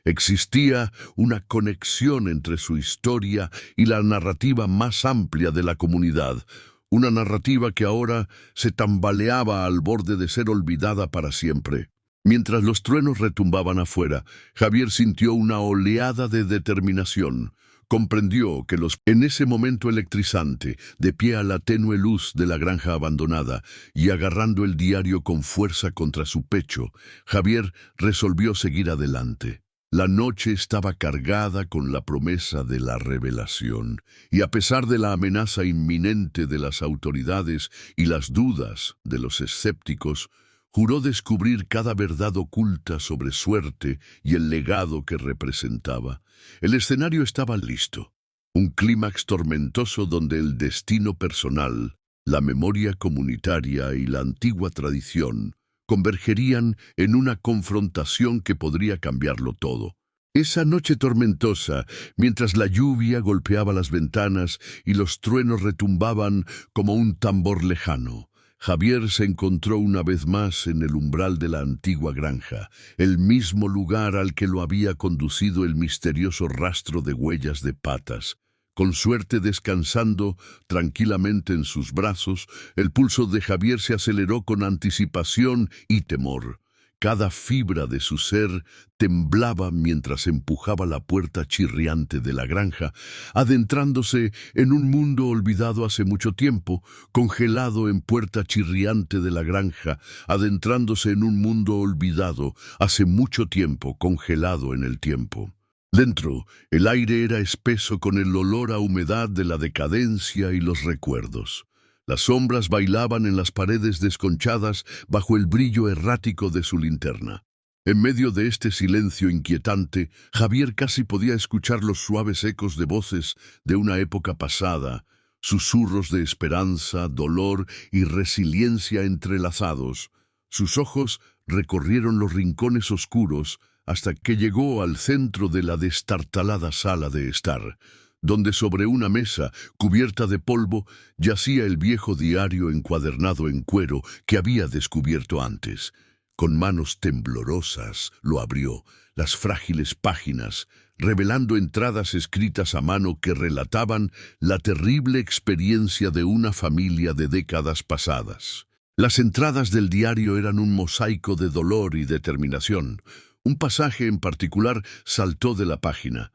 A: ¿Existía una conexión entre su historia y la narrativa más amplia de la comunidad? Una narrativa que ahora se tambaleaba al borde de ser olvidada para siempre. Mientras los truenos retumbaban afuera, Javier sintió una oleada de determinación. Comprendió que en ese momento electrizante, de pie a la tenue luz de la granja abandonada y agarrando el diario con fuerza contra su pecho, Javier resolvió seguir adelante. La noche estaba cargada con la promesa de la revelación, y a pesar de la amenaza inminente de las autoridades y las dudas de los escépticos, juró descubrir cada verdad oculta sobre Suerte y el legado que representaba. El escenario estaba listo. Un clímax tormentoso donde el destino personal, la memoria comunitaria y la antigua tradición convergerían en una confrontación que podría cambiarlo todo. Esa noche tormentosa, mientras la lluvia golpeaba las ventanas y los truenos retumbaban como un tambor lejano, Javier se encontró una vez más en el umbral de la antigua granja, el mismo lugar al que lo había conducido el misterioso rastro de huellas de patas. Con suerte descansando tranquilamente en sus brazos, el pulso de Javier se aceleró con anticipación y temor. Cada fibra de su ser temblaba mientras empujaba la puerta chirriante de la granja, adentrándose en un mundo olvidado hace mucho tiempo, congelado en puerta chirriante de la granja, adentrándose en un mundo olvidado hace mucho tiempo, congelado en el tiempo. Dentro, el aire era espeso con el olor a humedad de la decadencia y los recuerdos. Las sombras bailaban en las paredes desconchadas bajo el brillo errático de su linterna. En medio de este silencio inquietante, Javier casi podía escuchar los suaves ecos de voces de una época pasada, susurros de esperanza, dolor y resiliencia entrelazados. Sus ojos recorrieron los rincones oscuros hasta que llegó al centro de la destartalada sala de estar, donde sobre una mesa, cubierta de polvo, yacía el viejo diario encuadernado en cuero que había descubierto antes. Con manos temblorosas lo abrió, las frágiles páginas, revelando entradas escritas a mano que relataban la terrible experiencia de una familia de décadas pasadas. Las entradas del diario eran un mosaico de dolor y determinación. Un pasaje en particular saltó de la página.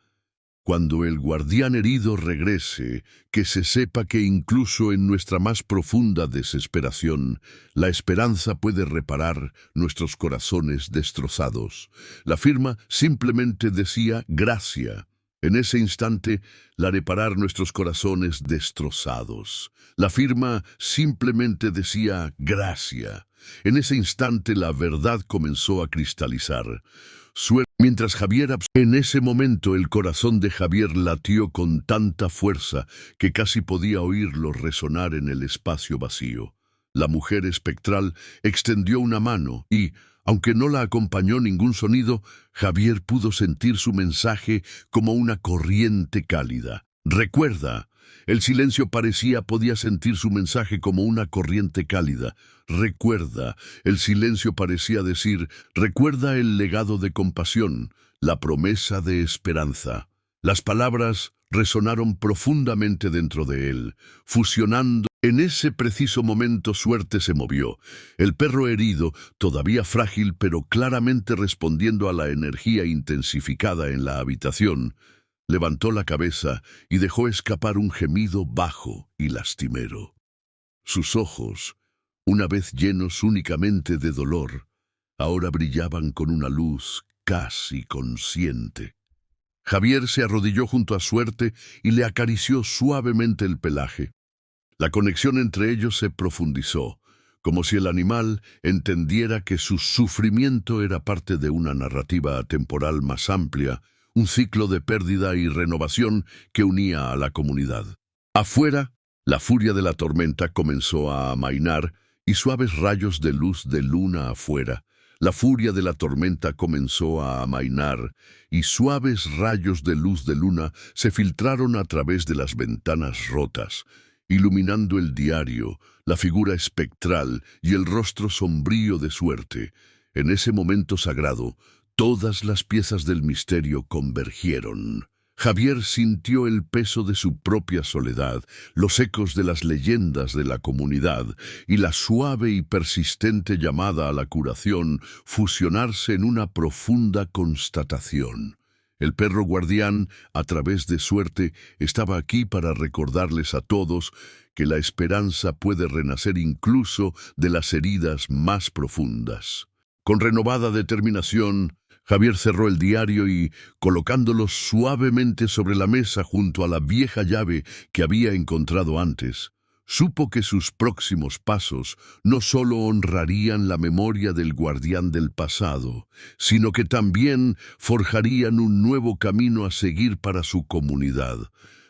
A: Cuando el guardián herido regrese, que se sepa que incluso en nuestra más profunda desesperación, la esperanza puede reparar nuestros corazones destrozados. La firma simplemente decía gracia. En ese instante, la reparar nuestros corazones destrozados. La firma simplemente decía gracia. En ese instante la verdad comenzó a cristalizar. Mientras Javier en ese momento el corazón de Javier latió con tanta fuerza que casi podía oírlo resonar en el espacio vacío. La mujer espectral extendió una mano y, aunque no la acompañó ningún sonido, Javier pudo sentir su mensaje como una corriente cálida. Recuerda. El silencio podía sentir su mensaje como una corriente cálida. Recuerda, el silencio parecía decir, recuerda el legado de compasión, la promesa de esperanza. Las palabras resonaron profundamente dentro de él, fusionando. En ese preciso momento suerte se movió. El perro herido, todavía frágil pero claramente respondiendo a la energía intensificada en la habitación, levantó la cabeza y dejó escapar un gemido bajo y lastimero. Sus ojos, una vez llenos únicamente de dolor, ahora brillaban con una luz casi consciente. Javier se arrodilló junto a Suerte y le acarició suavemente el pelaje. La conexión entre ellos se profundizó, como si el animal entendiera que su sufrimiento era parte de una narrativa atemporal más amplia, un ciclo de pérdida y renovación que unía a la comunidad. Afuera, la furia de la tormenta comenzó a amainar y suaves rayos de luz de luna afuera. La furia de la tormenta comenzó a amainar y suaves rayos de luz de luna se filtraron a través de las ventanas rotas, iluminando el diario, la figura espectral y el rostro sombrío de Suerte. En ese momento sagrado, todas las piezas del misterio convergieron. Javier sintió el peso de su propia soledad, los ecos de las leyendas de la comunidad y la suave y persistente llamada a la curación fusionarse en una profunda constatación. El perro guardián, a través de Suerte, estaba aquí para recordarles a todos que la esperanza puede renacer incluso de las heridas más profundas. Con renovada determinación, Javier cerró el diario y, colocándolo suavemente sobre la mesa junto a la vieja llave que había encontrado antes, supo que sus próximos pasos no solo honrarían la memoria del guardián del pasado, sino que también forjarían un nuevo camino a seguir para su comunidad.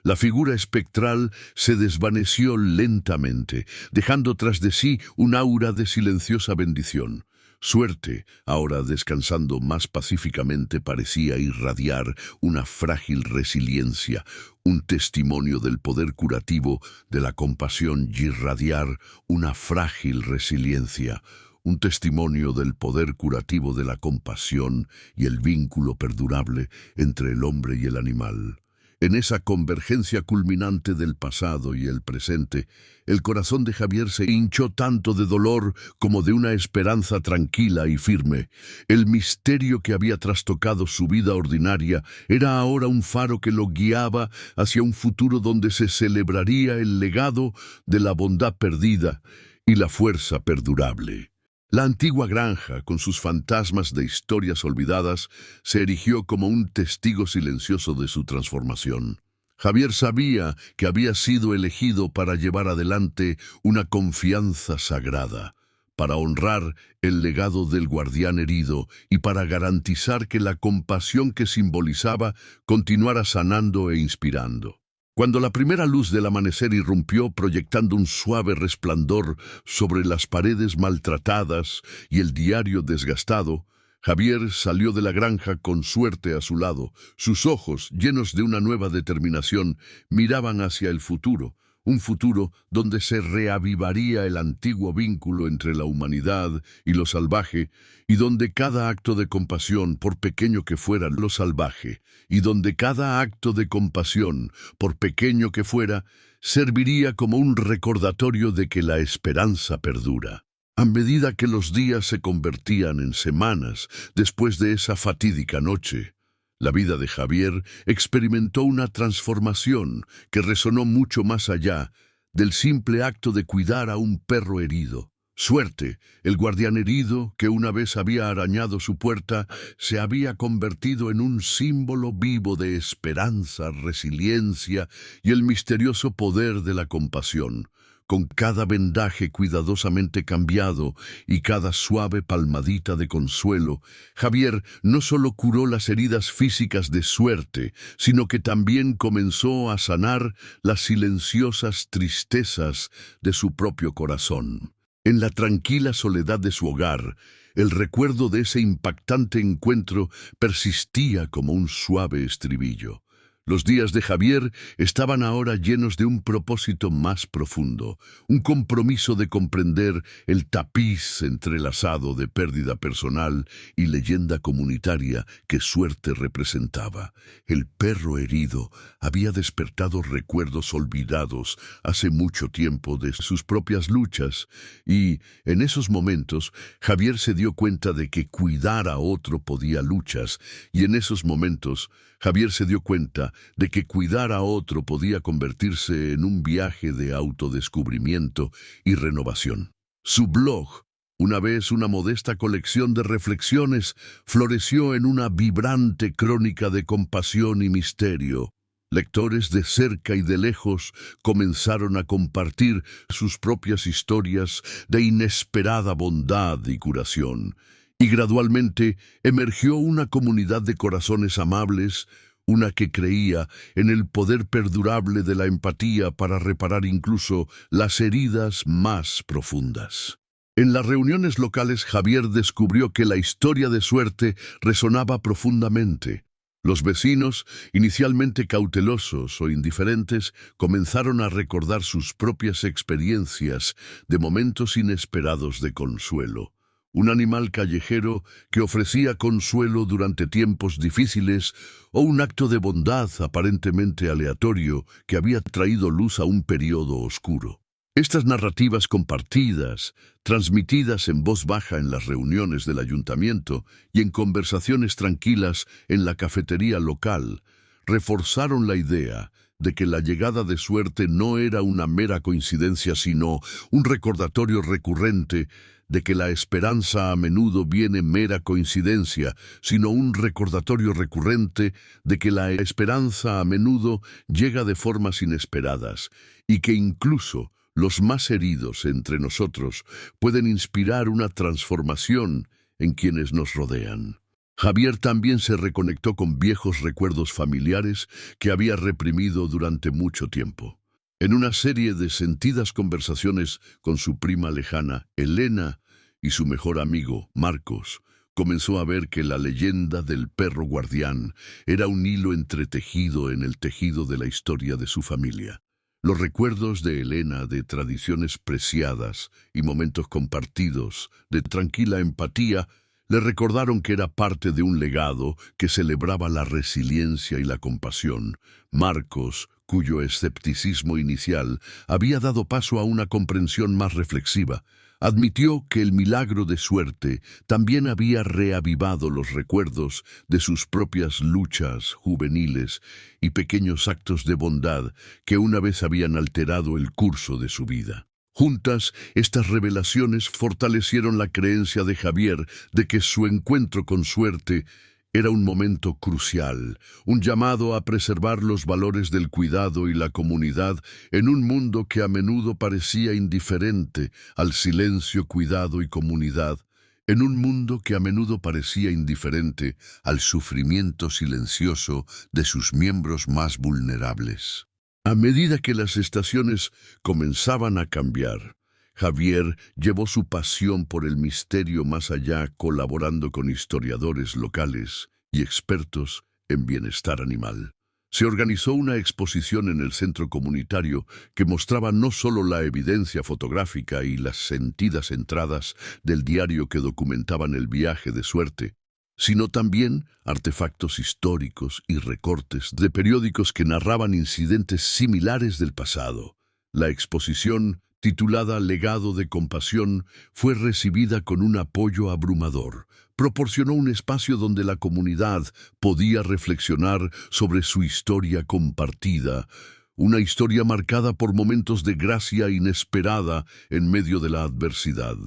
A: La figura espectral se desvaneció lentamente, dejando tras de sí un aura de silenciosa bendición. Suerte, ahora descansando más pacíficamente, parecía irradiar una frágil resiliencia, un testimonio del poder curativo de la compasión y irradiar una frágil resiliencia, un testimonio del poder curativo de la compasión y el vínculo perdurable entre el hombre y el animal. En esa convergencia culminante del pasado y el presente, el corazón de Javier se hinchó tanto de dolor como de una esperanza tranquila y firme. El misterio que había trastocado su vida ordinaria era ahora un faro que lo guiaba hacia un futuro donde se celebraría el legado de la bondad perdida y la fuerza perdurable. La antigua granja, con sus fantasmas de historias olvidadas, se erigió como un testigo silencioso de su transformación. Javier sabía que había sido elegido para llevar adelante una confianza sagrada, para honrar el legado del guardián herido y para garantizar que la compasión que simbolizaba continuara sanando e inspirando. Cuando la primera luz del amanecer irrumpió proyectando un suave resplandor sobre las paredes maltratadas y el diario desgastado, Javier salió de la granja con Suerte a su lado. Sus ojos, llenos de una nueva determinación, miraban hacia el futuro, un futuro donde se reavivaría el antiguo vínculo entre la humanidad y lo salvaje, y donde cada acto de compasión, por pequeño que fuera lo salvaje, y donde cada acto de compasión, por pequeño que fuera, serviría como un recordatorio de que la esperanza perdura. A medida que los días se convertían en semanas después de esa fatídica noche, la vida de Javier experimentó una transformación que resonó mucho más allá del simple acto de cuidar a un perro herido. Suerte, el guardián herido que una vez había arañado su puerta, se había convertido en un símbolo vivo de esperanza, resiliencia y el misterioso poder de la compasión. Con cada vendaje cuidadosamente cambiado y cada suave palmadita de consuelo, Javier no solo curó las heridas físicas de Suerte, sino que también comenzó a sanar las silenciosas tristezas de su propio corazón. En la tranquila soledad de su hogar, el recuerdo de ese impactante encuentro persistía como un suave estribillo. Los días de Javier estaban ahora llenos de un propósito más profundo, un compromiso de comprender el tapiz entrelazado de pérdida personal y leyenda comunitaria que Suerte representaba. El perro herido había despertado recuerdos olvidados hace mucho tiempo de sus propias luchas y, en esos momentos, Javier se dio cuenta de que cuidar a otro podía luchas y en esos momentos Javier se dio cuenta de que cuidar a otro podía convertirse en un viaje de autodescubrimiento y renovación. Su blog, una vez una modesta colección de reflexiones, floreció en una vibrante crónica de compasión y misterio. Lectores de cerca y de lejos comenzaron a compartir sus propias historias de inesperada bondad y curación. Y gradualmente emergió una comunidad de corazones amables, una que creía en el poder perdurable de la empatía para reparar incluso las heridas más profundas. En las reuniones locales, Javier descubrió que la historia de Suerte resonaba profundamente. Los vecinos, inicialmente cautelosos o indiferentes, comenzaron a recordar sus propias experiencias de momentos inesperados de consuelo. Un animal callejero que ofrecía consuelo durante tiempos difíciles o un acto de bondad aparentemente aleatorio que había traído luz a un periodo oscuro. Estas narrativas compartidas, transmitidas en voz baja en las reuniones del ayuntamiento y en conversaciones tranquilas en la cafetería local, reforzaron la idea de que la llegada de Suerte no era una mera coincidencia, sino un recordatorio recurrente de que la esperanza a menudo viene mera coincidencia, sino un recordatorio recurrente de que la esperanza a menudo llega de formas inesperadas y que incluso los más heridos entre nosotros pueden inspirar una transformación en quienes nos rodean. Javier también se reconectó con viejos recuerdos familiares que había reprimido durante mucho tiempo. En una serie de sentidas conversaciones con su prima lejana, Elena, y su mejor amigo, Marcos, comenzó a ver que la leyenda del perro guardián era un hilo entretejido en el tejido de la historia de su familia. Los recuerdos de Elena de tradiciones preciadas y momentos compartidos, de tranquila empatía, le recordaron que era parte de un legado que celebraba la resiliencia y la compasión. Marcos, cuyo escepticismo inicial había dado paso a una comprensión más reflexiva, admitió que el milagro de suerte también había reavivado los recuerdos de sus propias luchas juveniles y pequeños actos de bondad que una vez habían alterado el curso de su vida. Juntas, estas revelaciones fortalecieron la creencia de Javier de que su encuentro con suerte era un momento crucial, un llamado a preservar los valores del cuidado y la comunidad en un mundo que a menudo parecía indiferente al silencio, cuidado y comunidad, en un mundo que a menudo parecía indiferente al sufrimiento silencioso de sus miembros más vulnerables. A medida que las estaciones comenzaban a cambiar, Javier llevó su pasión por el misterio más allá, colaborando con historiadores locales y expertos en bienestar animal. Se organizó una exposición en el centro comunitario que mostraba no solo la evidencia fotográfica y las sentidas entradas del diario que documentaban el viaje de suerte, sino también artefactos históricos y recortes de periódicos que narraban incidentes similares del pasado. La exposición, titulada Legado de Compasión, fue recibida con un apoyo abrumador. Proporcionó un espacio donde la comunidad podía reflexionar sobre su historia compartida, una historia marcada por momentos de gracia inesperada en medio de la adversidad.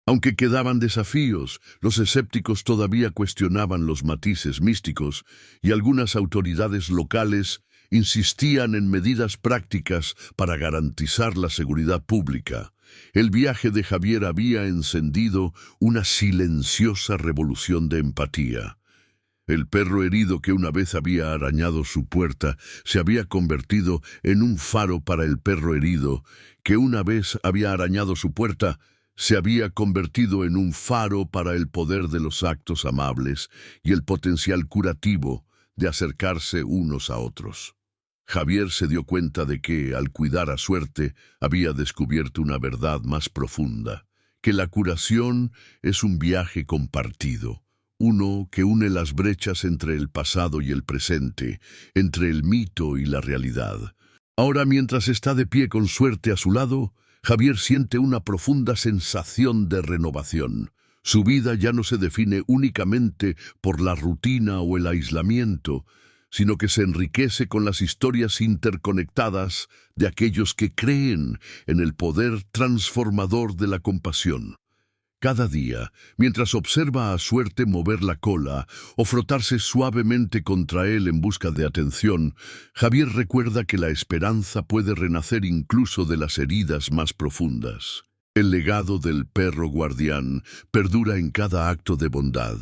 A: Aunque quedaban desafíos, los escépticos todavía cuestionaban los matices místicos y algunas autoridades locales insistían en medidas prácticas para garantizar la seguridad pública. El viaje de Javier había encendido una silenciosa revolución de empatía. El perro herido que una vez había arañado su puerta se había convertido en un faro para el perro herido que una vez había arañado su puerta. Se había convertido en un faro para el poder de los actos amables y el potencial curativo de acercarse unos a otros. Javier se dio cuenta de que, al cuidar a suerte, había descubierto una verdad más profunda, que la curación es un viaje compartido, uno que une las brechas entre el pasado y el presente, entre el mito y la realidad. Ahora, mientras está de pie con suerte a su lado, Javier siente una profunda sensación de renovación. Su vida ya no se define únicamente por la rutina o el aislamiento, sino que se enriquece con las historias interconectadas de aquellos que creen en el poder transformador de la compasión. Cada día, mientras observa a suerte mover la cola o frotarse suavemente contra él en busca de atención, Javier recuerda que la esperanza puede renacer incluso de las heridas más profundas. El legado del perro guardián perdura en cada acto de bondad,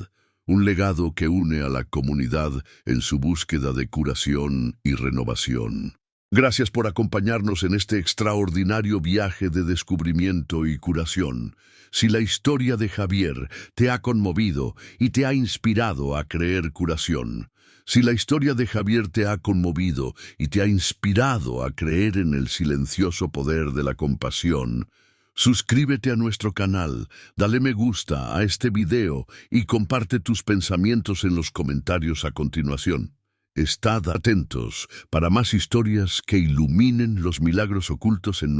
A: un legado que une a la comunidad en su búsqueda de curación y renovación. Gracias por acompañarnos en este extraordinario viaje de descubrimiento y curación. Si la historia de Javier te ha conmovido y te ha inspirado a creer curación, si la historia de Javier te ha conmovido y te ha inspirado a creer en el silencioso poder de la compasión, suscríbete a nuestro canal, dale me gusta a este video y comparte tus pensamientos en los comentarios a continuación. Estad atentos para más historias que iluminen los milagros ocultos en